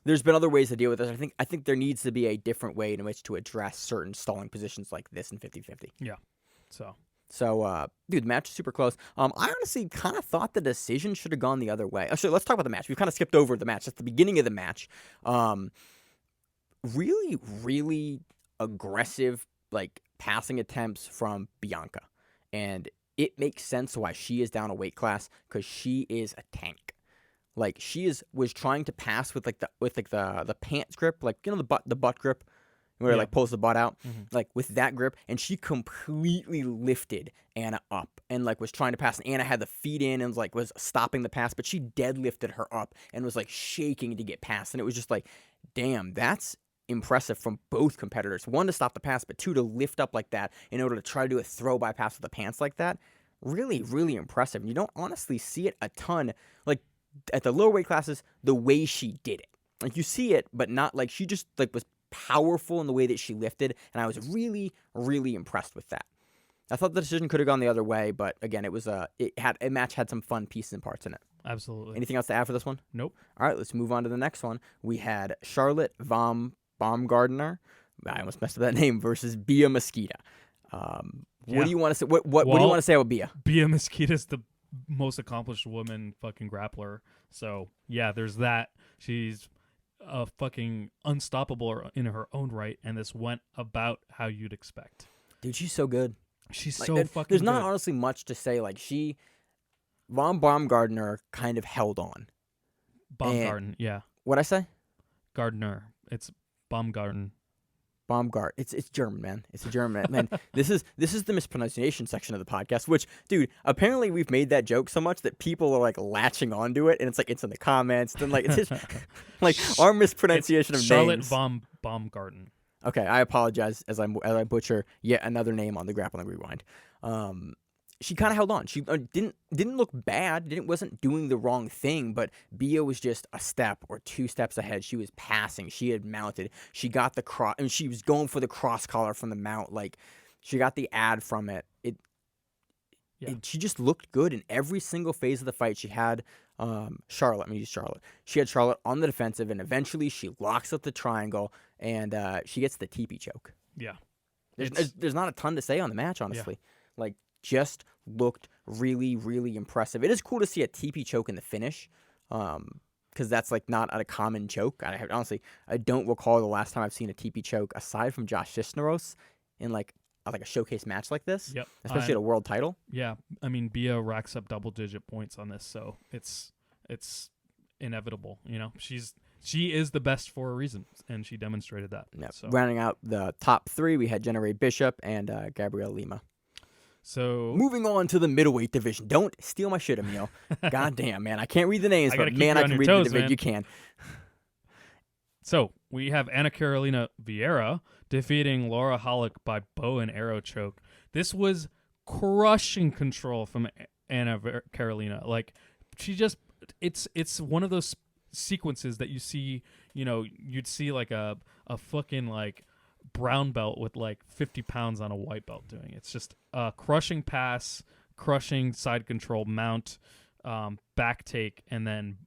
there's been other ways to deal with this. I think there needs to be a different way in which to address certain stalling positions like this in 50-50. Yeah. So, dude, the match is super close. I honestly kind of thought the decision should have gone the other way. Actually, let's talk about the match. We've kind of skipped over the match. That's the beginning of the match. Really, really aggressive, passing attempts from Bianca. And it makes sense why she is down a weight class, because she is a tank. She was trying to pass with the pants grip, the butt grip, where it pulls the butt out, with that grip, and she completely lifted Anna up and was trying to pass. And Anna had the feet in and was stopping the pass, but she deadlifted her up and was shaking to get past. And it was just damn, that's impressive from both competitors. 1, to stop the pass, but 2, to lift up like that in order to try to do a throw by pass with the pants like that. Really, really impressive. And you don't honestly see it a ton, at the lower weight classes, the way she did it. You see it, but not she just was powerful in the way that she lifted, and I was really, really impressed with that. I thought the decision could have gone the other way, but again, it was a match had some fun pieces and parts in it. Absolutely. Anything else to add for this one? Nope. All right, let's move on to the next one. We had Charlotte Baumgarten. I almost messed up that name, versus Bia Mesquita. What do you want to say? What do you want to say about Bia? Bia Mesquita is the most accomplished woman fucking grappler. So yeah, there's that. She's fucking unstoppable in her own right, and this went about how you'd expect. Dude, she's so good. She's so fucking There's good. not honestly much to say. Von Baumgartner kind of held on. Baumgarten, yeah. What'd I say? Gardner. It's Baumgarten. Baumgart. It's German, man. It's a German man. This is the mispronunciation section of the podcast. Which, dude, apparently we've made that joke so much that people are latching onto it, and it's in the comments. Then it's just our mispronunciation of Charlotte names. Baumgarten. Okay, I apologize as I butcher yet another name on the Grappling Rewind. she kind of held on. She didn't look bad. Wasn't doing the wrong thing, but Bia was just a step or 2 steps ahead. She was passing. She had mounted. She got the cross, and she was going for the cross collar from the mount. Like, she got the ad from it. She just looked good in every single phase of the fight. She had Charlotte. I'm gonna use Charlotte. She had Charlotte on the defensive, and eventually she locks up the triangle, and she gets the teepee choke. Yeah. There's not a ton to say on the match, honestly. Yeah. Like, just looked really, really impressive. It is cool to see a teepee choke in the finish, because that's like not a common choke. I don't recall the last time I've seen a teepee choke aside from Josh Cisneros in like a showcase match like this. Yep. Especially at a world title. Yeah, I mean, Bia racks up double-digit points on this, so it's inevitable. You know, she is the best for a reason, and she demonstrated that. Yep. So. Rounding out the top 3, we had Jenna Ray Bishop and Gabrielle Lima. So moving on to the middleweight division. Don't steal my shit, Emil. God damn, man. I can't read the names, but man, I can read the division. You can. So we have Anna Carolina Viera defeating Laura Hallock by bow and arrow choke. This was crushing control from Anna Carolina. Like, she just, it's one of those sequences that you see, you know, you'd see like a fucking like brown belt with like 50 pounds on a white belt doing. It's just a crushing pass, crushing side control, mount, back take, and then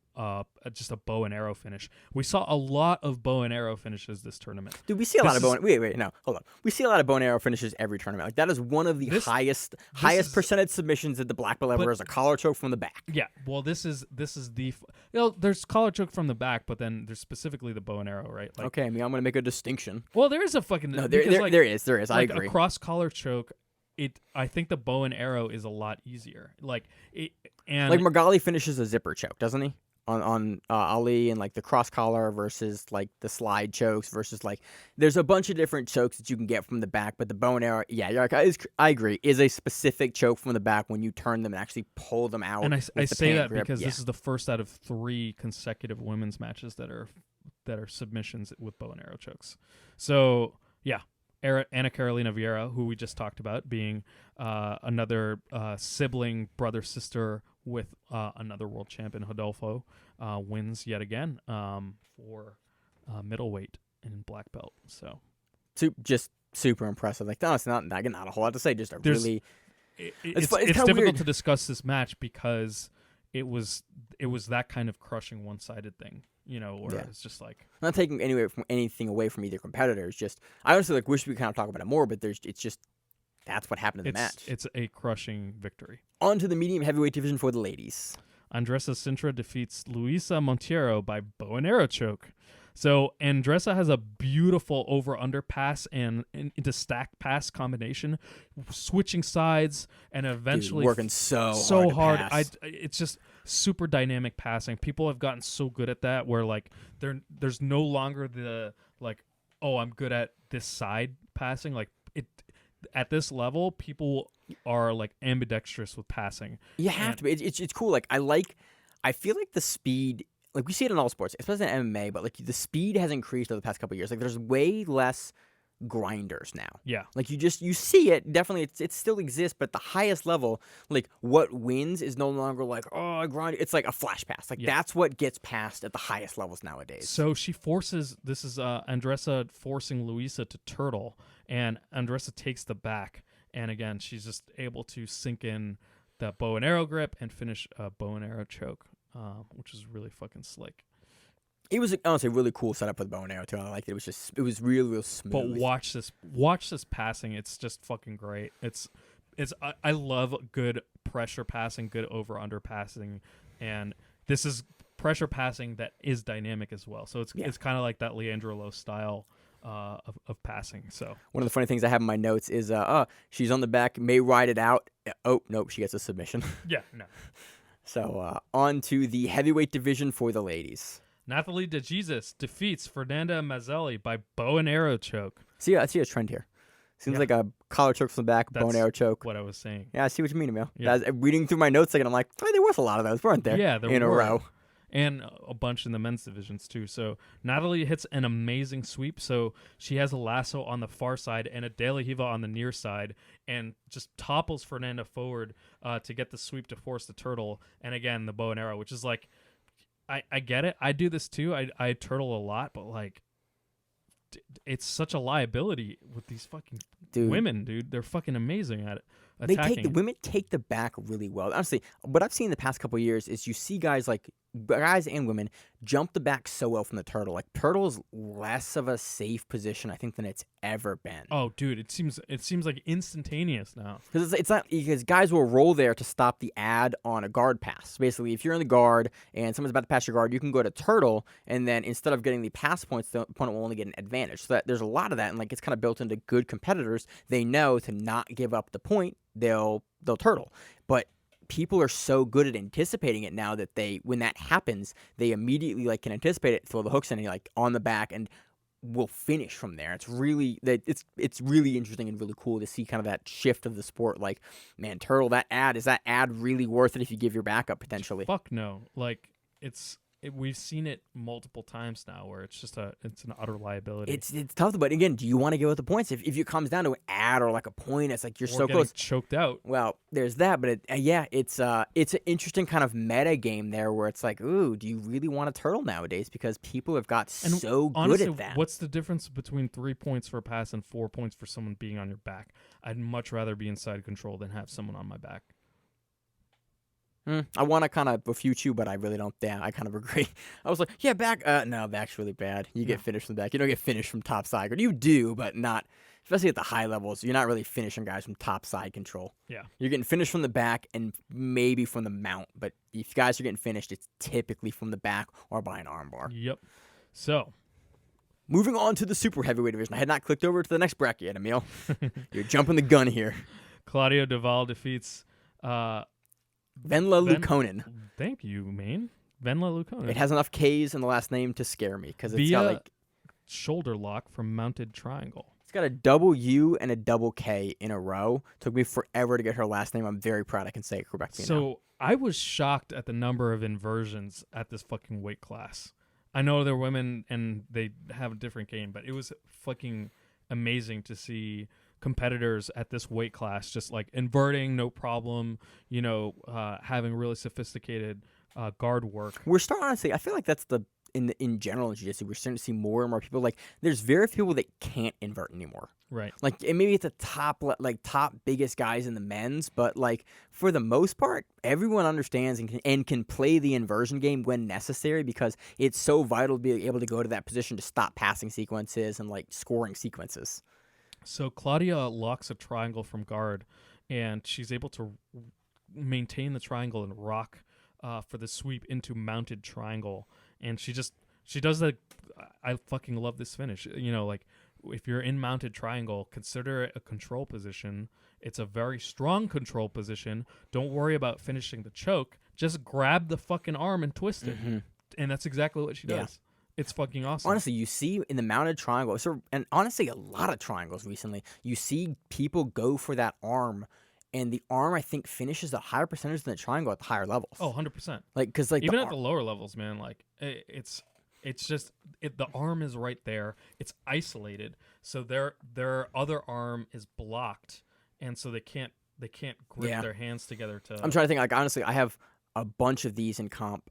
just a bow and arrow finish. We saw a lot of bow and arrow finishes this tournament. Dude, we see a lot of bow and... Wait, no, hold on. We see a lot of bow and arrow finishes every tournament. Like, that is one of the highest percentage submissions at the black belt level, is a collar choke from the back. Yeah, well, this is the... You know, there's collar choke from the back, but then there's specifically the bow and arrow, right? Like, okay, I mean, I'm going to make a distinction. Well, there is a fucking... No, there is. Like, I agree. A cross collar choke, I think the bow and arrow is a lot easier. Like Meregali finishes a zipper choke, doesn't he? On Ali, and like the cross collar versus like the slide chokes versus like there's a bunch of different chokes that you can get from the back, but the bow and arrow, I agree, is a specific choke from the back when you turn them and actually pull them out. And I say that grip, because this is the first out of 3 consecutive women's matches that are submissions with bow and arrow chokes. So yeah, Anna Carolina Viera, who we just talked about, being another sibling brother sister with another world champion, Rodolfo, wins yet again for middleweight and black belt. So, just super impressive. Like, no, it's not a whole lot to say. Just really, it's difficult weird to discuss this match because it was that kind of crushing one-sided thing. You know, where it's just like, I'm not taking anything away from either competitor. It's just, I honestly wish we kind of talk about it more, but it's just, that's what happened in the match. It's a crushing victory. On to the medium heavyweight division for the ladies. Andressa Cintra defeats Luiza Monteiro by bow and arrow choke. So Andressa has a beautiful over-under pass and into stack pass combination, switching sides and eventually working so hard. Pass. It's just super dynamic passing. People have gotten so good at that where like there's no longer the like, oh, I'm good at this side passing. Like at this level, people are like ambidextrous with passing. You have to be. It's cool. Like I feel like the speed. Like, we see it in all sports, especially in MMA, but, like, the speed has increased over the past couple of years. Like, there's way less grinders now. Yeah. Like, you see it. Definitely, it still exists, but at the highest level, like, what wins is no longer like, oh, I grind. It's like a flash pass. Like, that's what gets passed at the highest levels nowadays. So she forces, this is Andressa forcing Luiza to turtle, and Andressa takes the back. And, again, she's just able to sink in the bow and arrow grip and finish a bow and arrow choke. Which is really fucking slick. It was honestly a really cool setup with bow and arrow too. I liked it. It was real, real smooth. But watch this passing. It's just fucking great. I love good pressure passing, good over under passing, and this is pressure passing that is dynamic as well. So it's kind of like that Leandro Lo style of passing. So one of the funny things I have in my notes is she's on the back, may ride it out. Oh nope, she gets a submission. Yeah, no. So, on to the heavyweight division for the ladies. Nathalie DeJesus defeats Fernanda Mazzelli by bow and arrow choke. I see a trend here. Seems like a collar choke from the back, bow and arrow choke. What I was saying. Yeah, I see what you mean, Emil. Yeah. Reading through my notes again, I'm like, there was a lot of those, weren't there? Yeah, there in were. a row. and a bunch in the men's divisions too. So Natalie hits an amazing sweep. So she has a lasso on the far side and a De La Riva on the near side, and just topples Fernanda forward to get the sweep to force the turtle. And again, the bow and arrow, which is like, I get it. I do this too. I turtle a lot, but like, it's such a liability with these fucking women, dude. They're fucking amazing at it. The women take the back really well. Honestly, what I've seen the past couple of years is you see guys and women jump the back so well from the turtle. Like, turtle is less of a safe position, I think, than it's ever been. Oh, dude, it seems like instantaneous now. Because it's not, because guys will roll there to stop the ad on a guard pass. Basically, if you're in the guard and someone's about to pass your guard, you can go to turtle, and then instead of getting the pass points, the opponent will only get an advantage. So there's a lot of that, and like, it's kind of built into good competitors. They know to not give up the point, they'll turtle. But people are so good at anticipating it now that when that happens, they immediately like can anticipate it, throw the hooks in, like on the back, and will finish from there. It's really interesting and really cool to see kind of that shift of the sport. Like, man, turtle, is that ad really worth it if you give your back up potentially? Fuck no. Like, we've seen it multiple times now where it's an utter liability. It's tough, but again, do you want to give up the points? If it comes down to an ad or like a point, it's like you're so close. Choked out. Well, there's that, but it's an interesting kind of meta game there where it's like, ooh, do you really want a turtle nowadays? Because people have got so honestly, good at that. What's the difference between 3 points for a pass and 4 points for someone being on your back? I'd much rather be inside control than have someone on my back. I want to kind of refute you, but I really don't. Yeah, I kind of agree. I was like, yeah, back. No, back's really bad. You get finished from the back. You don't get finished from top side guard. You do, but not, especially at the high levels. You're not really finishing guys from top side control. Yeah. You're getting finished from the back and maybe from the mount, but if guys are getting finished, it's typically from the back or by an armbar. Yep. So, moving on to the super heavyweight division. I had not clicked over to the next bracket yet, Emil. You're jumping the gun here. Claudio Duval defeats Venla Lukonen. Thank you, Maine. Venla Lukonen. It has enough K's in the last name to scare me because it's got like shoulder lock from Mounted Triangle. It's got a double U and a double K in a row. Took me forever to get her last name. I'm very proud I can say it correctly now. So I was shocked at the number of inversions at this fucking weight class. I know they're women and they have a different game, but it was fucking amazing to see competitors at this weight class just like inverting, no problem, having really sophisticated guard work. We're starting, honestly, I feel like that's in general in jiu-jitsu, we're starting to see more and more people, like, there's very few people that can't invert anymore. Right. Like, and maybe it's the top biggest guys in the men's, but like for the most part, everyone understands and can play the inversion game when necessary because it's so vital to be able to go to that position to stop passing sequences and like scoring sequences. So Claudia locks a triangle from guard, and she's able to maintain the triangle and rock for the sweep into mounted triangle. And she does that. I fucking love this finish. Like, if you're in mounted triangle, consider it a control position. It's a very strong control position. Don't worry about finishing the choke. Just grab the fucking arm and twist it. Mm-hmm. And that's exactly what she does. Yeah. It's fucking awesome. Honestly, you see in the mounted triangle, and honestly, a lot of triangles recently, you see people go for that arm, and the arm, I think, finishes a higher percentage than the triangle at the higher levels. Oh, 100%. Like, because like even at the lower levels, man, like it's just the arm is right there. It's isolated, so their other arm is blocked, and so they can't grip their hands together to. I'm trying to think. Like, honestly, I have a bunch of these in comp.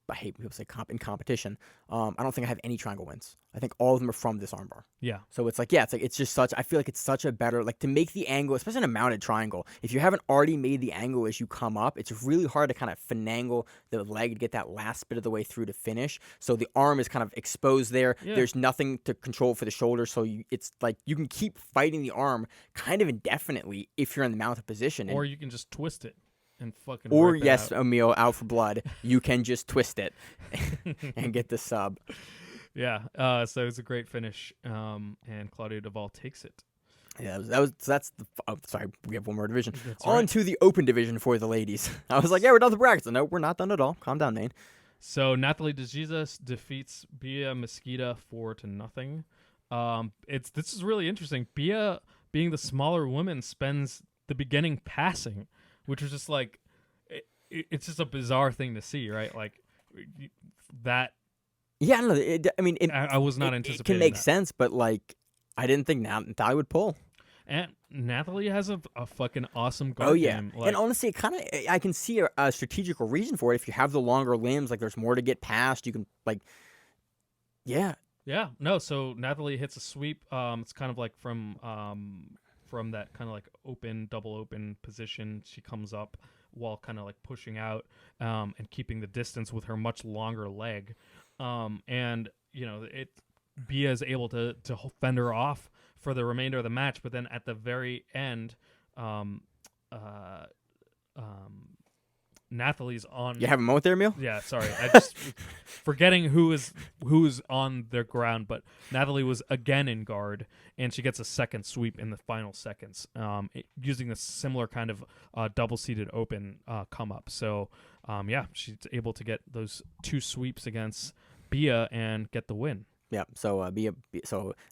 I hate when people say comp in competition. I don't think I have any triangle wins. I think all of them are from this armbar. Yeah. So it's like, it's just such, I feel like it's such a better, like, to make the angle, especially in a mounted triangle, if you haven't already made the angle as you come up, it's really hard to kind of finagle the leg to get that last bit of the way through to finish. So the arm is kind of exposed there. Yeah. There's nothing to control for the shoulder. So it's like you can keep fighting the arm kind of indefinitely if you're in the mounted position. Or you can just twist it. And fucking or yes, Emil, out for blood. You can just twist it and get the sub. Yeah. So it's a great finish. And Claudio Duval takes it. Yeah, that's the. Oh, sorry, we have one more division. That's on right. to the open division for the ladies. I was like, yeah, we're done with the brackets. No, we're not done at all. Calm down, Maine. So Nathalie De Jesus defeats Bia Mesquita 4-0. This is really interesting. Bia, being the smaller woman, spends the beginning passing, which was just like, it's just a bizarre thing to see, right? Like, that. Yeah, no, I was not anticipating. It can make that. sense, but like, I didn't think Nathalie would pull. And Nathalie has a fucking awesome guard Oh yeah, game. and honestly, I can see a strategical reason for it. If you have the longer limbs, like there's more to get past. You can yeah. Yeah, no. So Nathalie hits a sweep. It's kind of like from that kind of like double open position. She comes up while kind of like pushing out and keeping the distance with her much longer leg. And Bia is able to fend her off for the remainder of the match, but then at the very end, Nathalie's on. You have a moment there, Emil? Yeah, sorry, I just forgetting who's on their ground, but Nathalie was again in guard, and she gets a second sweep in the final seconds, using a similar kind of double-seated open come up. So, she's able to get those 2 sweeps against Bia and get the win. Yeah. So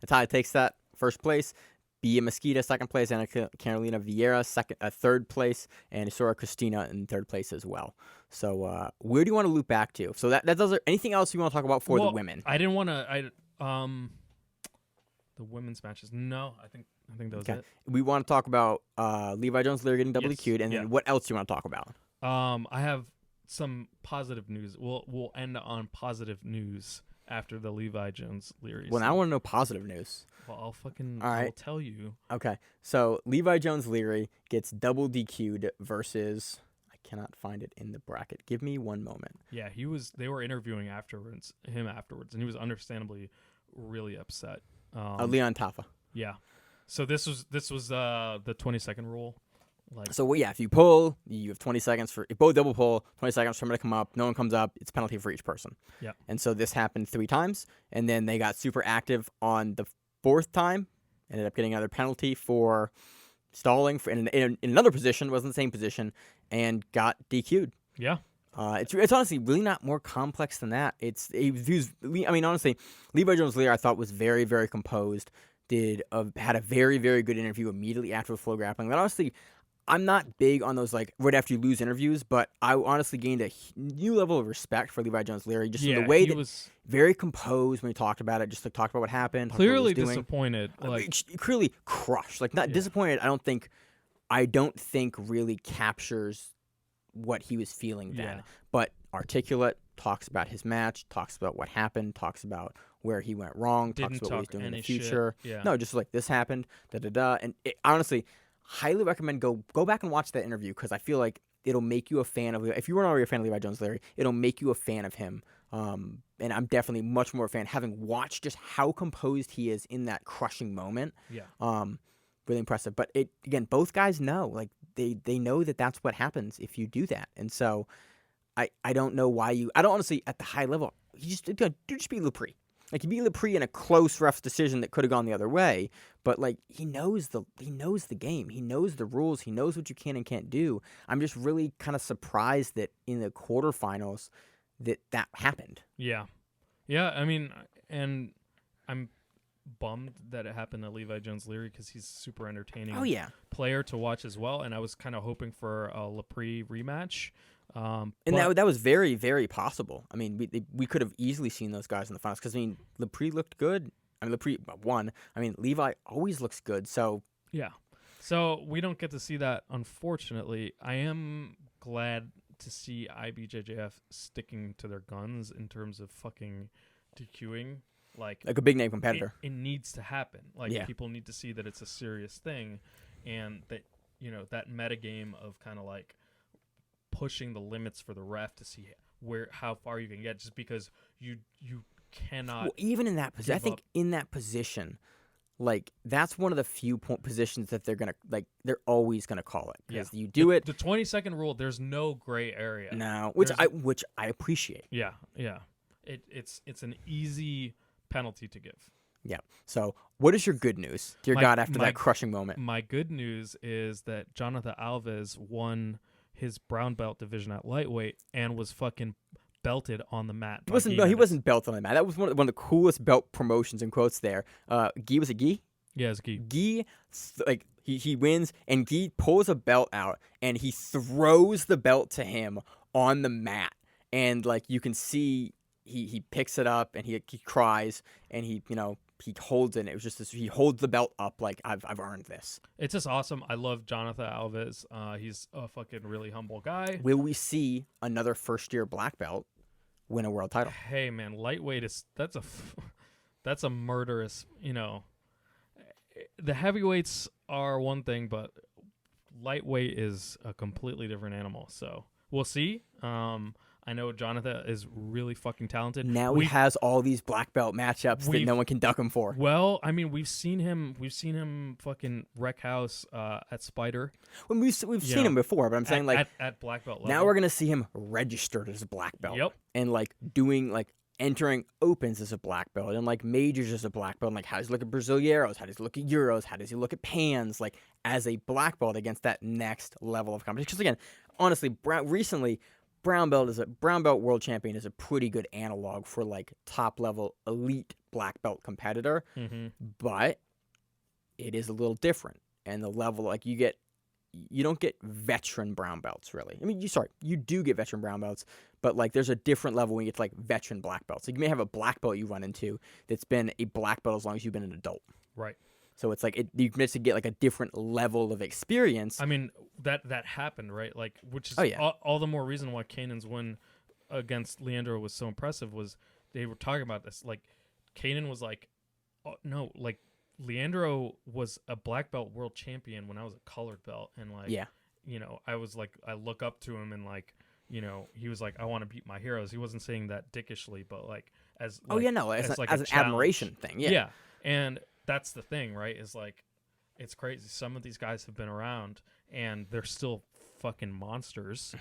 Natalia takes that first place. Bia Mesquita second place, Anna Carolina Viera third place, and Cicero Costha in third place as well. So where do you want to loop back to? So that does anything else you want to talk about for the women? I didn't want to. The women's matches. No, I think that was it. We want to talk about Levi Jones-Leary getting WQ'd, and then what else do you want to talk about? I have some positive news. We'll end on positive news after the Levi Jones-Leary. Well, now I want to know positive news. Well, I'll tell you. Okay, so Levi Jones-Leary gets double DQ'd versus. I cannot find it in the bracket. Give me one moment. Yeah, they were interviewing him afterwards, and he was understandably really upset. Leon Taffa. Yeah. So this was the 20-second rule. So if you pull, you have 20 seconds for if both double pull, 20 seconds for somebody to come up. No one comes up, it's a penalty for each person. Yeah. And so this happened 3 times, and then they got super active on the 4th time. Ended up getting another penalty for stalling in another position, wasn't the same position, and got DQ'd. Yeah. It's honestly really not more complex than that. Honestly, Levi Jones-Leary I thought was very, very composed. Had a very, very good interview immediately after the flow grappling. But honestly, I'm not big on those right after you lose interviews, but I honestly gained a new level of respect for Levi Jones-Leary just in the way that was very composed when he talked about it, just talked about what happened. Clearly disappointed. Clearly crushed. Disappointed, I don't think really captures what he was feeling then. Yeah. But articulate, talks about his match, talks about what happened, talks about where he went wrong, talks about what he's doing in the future. Yeah. No, just this happened, da-da-da. And honestly, highly recommend go back and watch that interview because I feel like it'll make you a fan of. If you weren't already a fan of Levi Jones-Leary, it'll make you a fan of him. And I'm definitely much more a fan having watched just how composed he is in that crushing moment. Yeah. Really impressive. But again, both guys know they know that that's what happens if you do that. And so I don't know why I don't honestly at the high level. You just beat Lepri. You beat Lepri in a close ref's decision that could have gone the other way, but he knows the game. He knows the rules. He knows what you can and can't do. I'm just really kind of surprised that in the quarterfinals that happened. Yeah. Yeah, and I'm bummed that it happened to Levi Jones-Leary because he's a super entertaining player to watch as well, and I was kind of hoping for a Lepri rematch. That was very, very possible. We could have easily seen those guys in the finals because Lepri looked good. Lepri won. Levi always looks good. So yeah. So we don't get to see that, unfortunately. I am glad to see IBJJF sticking to their guns in terms of fucking DQing. Like a big name competitor. It needs to happen. People need to see that it's a serious thing, and that that metagame of kind of pushing the limits for the ref to see how far you can get, just because you cannot. Well, even in that position, I think in that position, that's one of the few positions that they're gonna they're always gonna call it because you do it. The 20-second rule, there's no gray area. No, which I appreciate. Yeah, yeah. It's an easy penalty to give. Yeah. So, what is your good news, dear God, after that crushing moment? My good news is that Jonathan Alves won his brown belt division at lightweight and was fucking belted on the mat. He wasn't belted on the mat. That was one of the coolest belt promotions in quotes there. Was it Guy? Yeah, it's Guy. Guy, he wins, and Guy pulls a belt out, and he throws the belt to him on the mat. and like you can see he picks it up and he cries and he holds it. And it was just this, he holds the belt up like I've earned this. It's just awesome. I love Jonathan Alves. He's a fucking really humble guy. Will we see another first-year black belt win a world title? Hey man, lightweight that's a murderous. The heavyweights are one thing, but lightweight is a completely different animal. So we'll see. I know Jonathan is really fucking talented. Now he has all these black belt matchups that no one can duck him for. Well, I mean, we've seen him fucking wreck house at Spider. Well, we've seen him before, but I'm saying like at black belt level. Now we're gonna see him registered as a black belt. Yep. And like doing like entering opens as a black belt and like majors as a black belt. And like how does he look at Brasileiros? How does he look at Euros? How does he look at Pans? Like as a black belt against that next level of competition. Because again, honestly, recently. Brown belt world champion is a pretty good analog for like top level elite black belt competitor, but it is a little different. And the level like you don't get veteran brown belts really. I mean, you do get veteran brown belts, but like there's a different level when you get to like veteran black belts. Like you may have a black belt you run into that's been a black belt as long as you've been an adult. Right. So it's like you manage to get like a different level of experience. I mean, that happened, right? Like, which is all the more reason why Kanan's win against Leandro was so impressive was they were talking about this. Like, Keenan was like, oh, no, like Leandro was a black belt world champion when I was a colored belt, and like, I was like, I look up to him and like, he was like, I want to beat my heroes. He wasn't saying that dickishly, but like as as an admiration thing, yeah, and. That's the thing, right? Is like, it's crazy. Some of these guys have been around, and they're still fucking monsters.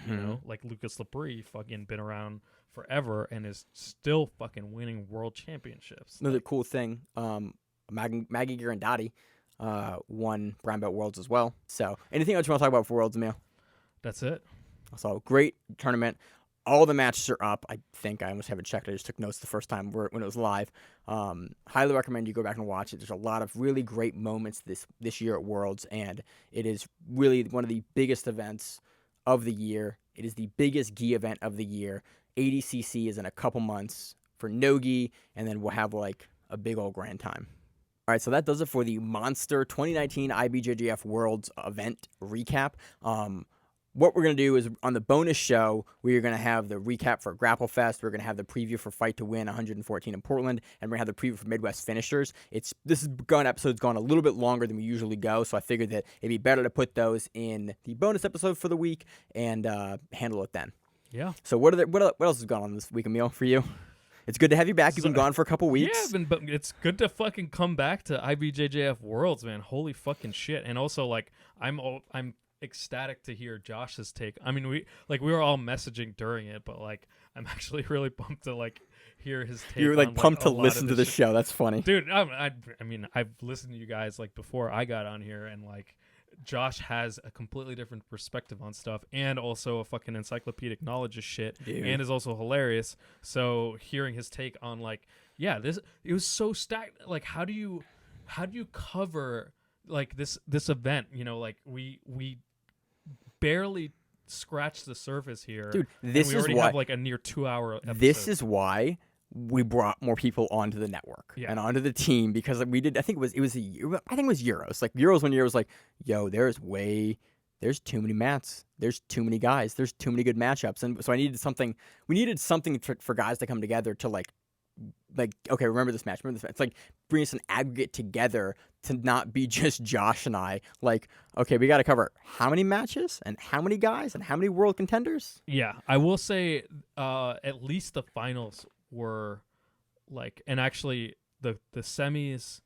Like Lucas Lepri, fucking been around forever, and is still fucking winning world championships. Another cool thing, Maggie Girandati won brown belt worlds as well. So, anything else you want to talk about for Worlds, Emil? That's it. So, great tournament. All the matches are up. I think I almost haven't checked. I just took notes the first time when it was live. Highly recommend you go back and watch it. There's a lot of really great moments this year at Worlds, and it is really one of the biggest events of the year. It is the biggest gi event of the year. ADCC is in a couple months for no gi, and then we'll have like a big old grand time. All right, so that does it for the Monster 2019 IBJJF Worlds event recap. What we're going to do is on the bonus show, we are going to have the recap for Grapple Fest. We're going to have the preview for Fight to Win 114 in Portland, and we're going to have the preview for Midwest Finishers. Episode's gone a little bit longer than we usually go, so I figured that it'd be better to put those in the bonus episode for the week and handle it then. Yeah. So what else has gone on this week, Emil, for you? It's good to have you back. You've been gone for a couple weeks. Yeah, but it's good to fucking come back to IBJJF Worlds, man. Holy fucking shit. And also, like, I'm ecstatic to hear Josh's take. I mean, we were all messaging during it, but like I'm actually really pumped to like hear his take. You're like pumped to listen to the show. That's funny, dude. I mean, I've listened to you guys like before I got on here, and like Josh has a completely different perspective on stuff, and also a fucking encyclopedic knowledge of shit, and is also hilarious. So hearing his take on like, it was so stacked. Like, how do you cover like this event? Like we barely scratched the surface here, dude. We already have like a near 2-hour episode. This is why we brought more people onto the network and onto the team, because we did. I think it was Euros. Like Euros, when Euros was like, yo, there's too many mats. There's too many guys. There's too many good matchups. And so we needed something for guys to come together to like, okay, remember this match. It's like bring us an aggregate together to not be just Josh and I. Like, okay, we got to cover how many matches and how many guys and how many world contenders. Yeah, I will say at least the finals were like, and actually the semis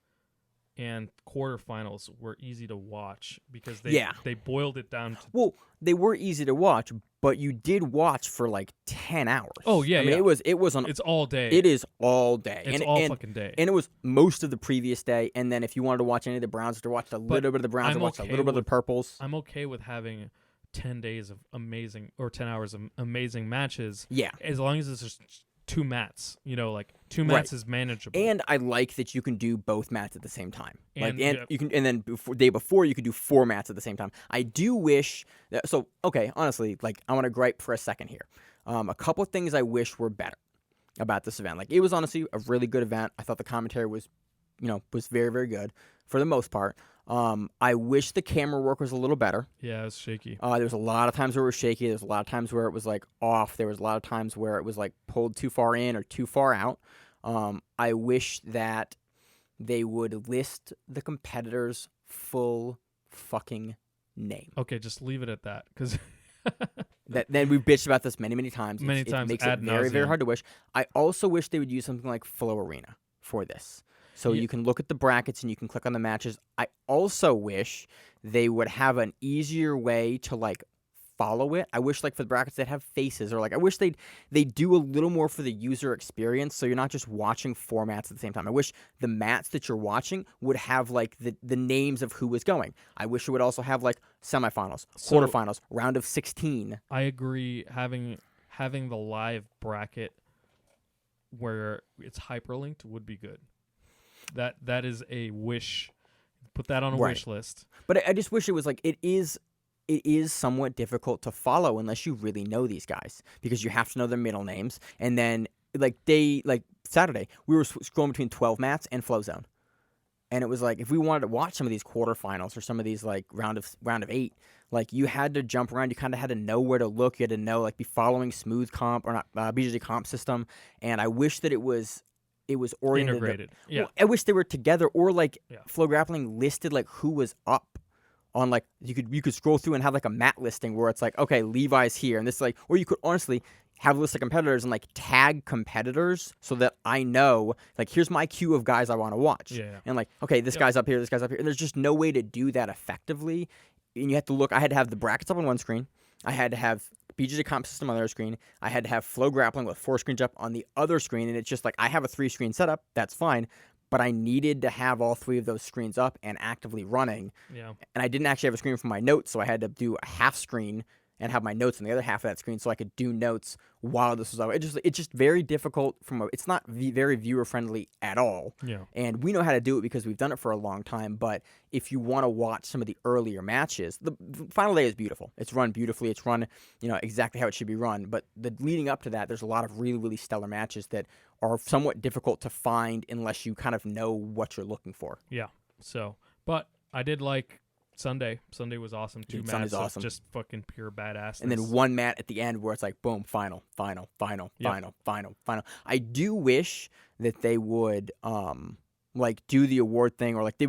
and quarterfinals were easy to watch because they boiled it down to... Well, they were easy to watch, but you did watch for like 10 hours. Oh yeah, I mean, it's all day. It is all day. It's all fucking day. And it was most of the previous day, and then if you wanted to watch any of the Browns, to watch a little bit of the Browns, watch a little bit of the Purples. I'm okay with having 10 days of amazing, or 10 hours of amazing matches. Yeah. As long as it's just 2 mats, like 2 mats is manageable. And I like that you can do both mats at the same time. You can, and then day before you could do 4 mats at the same time. I do wish that, honestly, like I want to gripe for a second here. A couple of things I wish were better about this event. Like, it was honestly a really good event. I thought the commentary was very, very good for the most part. I wish the camera work was a little better. Yeah, it was shaky. There was a lot of times where it was shaky. There was a lot of times where it was like off. There was a lot of times where it was like pulled too far in or too far out. I wish that they would list the competitors' full fucking name. Okay, just leave it at that, because Then we've bitched about this many times. Many It times makes ad it very, very nauseam. hard to wish. I also wish they would use something like Flow Arena for this. So Yeah. you can look at the brackets and you can click on the matches. I also wish they would have an easier way to like follow it. I wish like for the brackets they'd have faces, or like I wish they do a little more for the user experience, so you're not just watching four mats at the same time. I wish the mats that you're watching would have like the names of who is going. I wish it would also have like semifinals, So- quarterfinals, round of 16. I agree. Having the live bracket where it's hyperlinked would be good. That is a wish. Put that on a Right. wish list. But I just wish it was like it is somewhat difficult to follow unless you really know these guys, because you have to know their middle names. And then like Saturday, we were scrolling between 12 mats and Flow Zone. And it was like, if we wanted to watch some of these quarterfinals or some of these like round of 8, like you had to jump around. You kind of had to know where to look. You had to know, like, be following smooth comp or not BJJ comp system. And I wish that it was oriented. Integrated. Yeah. Well, I wish they were together, or like Yeah. Flow Grappling listed like who was up on, like, you could scroll through and have like a mat listing where it's like, okay, Levi's here, and this, like, or you could honestly have a list of competitors and like tag competitors so that I know, like, here's my queue of guys I want to watch. Yeah. And like, okay, this Yep. guy's up here, this guy's up here. And there's just no way to do that effectively. And you have to look. I had to have the brackets up on one screen. I had to have BJJ comp system on the other screen. I had to have Flow Grappling with 4 screens up on the other screen. And it's just like, I have a 3-screen setup. That's fine. But I needed to have all 3 of those screens up and actively running. Yeah. And I didn't actually have a screen for my notes, so I had to do a half screen and have my notes on the other half of that screen so I could do notes while this was over. It's just very difficult it's not very viewer friendly at all. Yeah. And we know how to do it because we've done it for a long time. But if you want to watch some of the earlier matches, the final day is beautiful. It's run beautifully. It's run, exactly how it should be run. But the leading up to that, there's a lot of really, really stellar matches that are somewhat difficult to find unless you kind of know what you're looking for. Yeah. So, but I did like Sunday. Sunday was awesome. 2 Dude, mats Sunday's of awesome. just fucking pure badass. And then one mat at the end where it's like, boom, final. I do wish that they would like do the award thing, or like they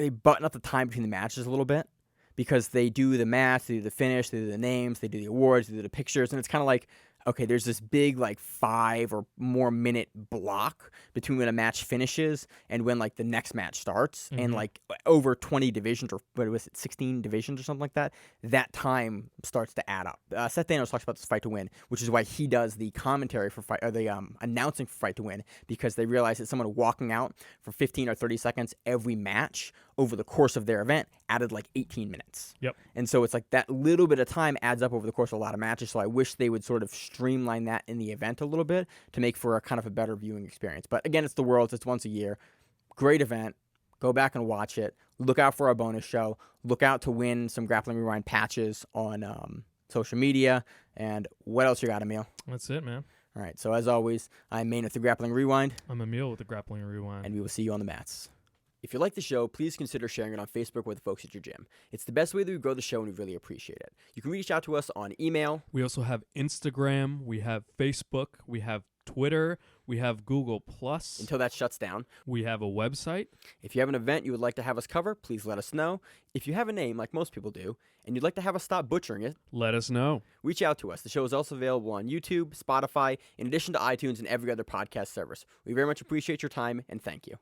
button up the time between the matches a little bit, because they do the mats, they do the finish, they do the names, they do the awards, they do the pictures, and it's kind of like, okay, there's this big like 5 or more minute block between when a match finishes and when like the next match starts, and like over 20 divisions, or what was it, 16 divisions or something like that. That time starts to add up. Seth Thanos talks about this Fight to Win, which is why he does the commentary for fight, or the announcing for Fight to Win, because they realize that someone walking out for 15 or 30 seconds every match over the course of their event added like 18 minutes. Yep. And so it's like that little bit of time adds up over the course of a lot of matches. So I wish they would sort of streamline that in the event a little bit to make for a kind of a better viewing experience. But again, it's the Worlds. It's once a year. Great event. Go back and watch it. Look out for our bonus show. Look out to win some Grappling Rewind patches on social media. And what else you got, Emil? That's it, man. All right. So as always, I'm Maine with the Grappling Rewind, I'm Emil with the Grappling Rewind. and we will see you on the mats. If you like the show, please consider sharing it on Facebook with the folks at your gym. It's the best way that we grow the show, and we really appreciate it. You can reach out to us on email. We also have Instagram, we have Facebook, we have Twitter, we have Google Plus, Until that shuts down. we have a website. If you have an event you would like to have us cover, please let us know. If you have a name, like most people do, and you'd like to have us stop butchering it, Let us know. reach out to us. The show is also available on YouTube, Spotify, in addition to iTunes and every other podcast service. We very much appreciate your time, and thank you.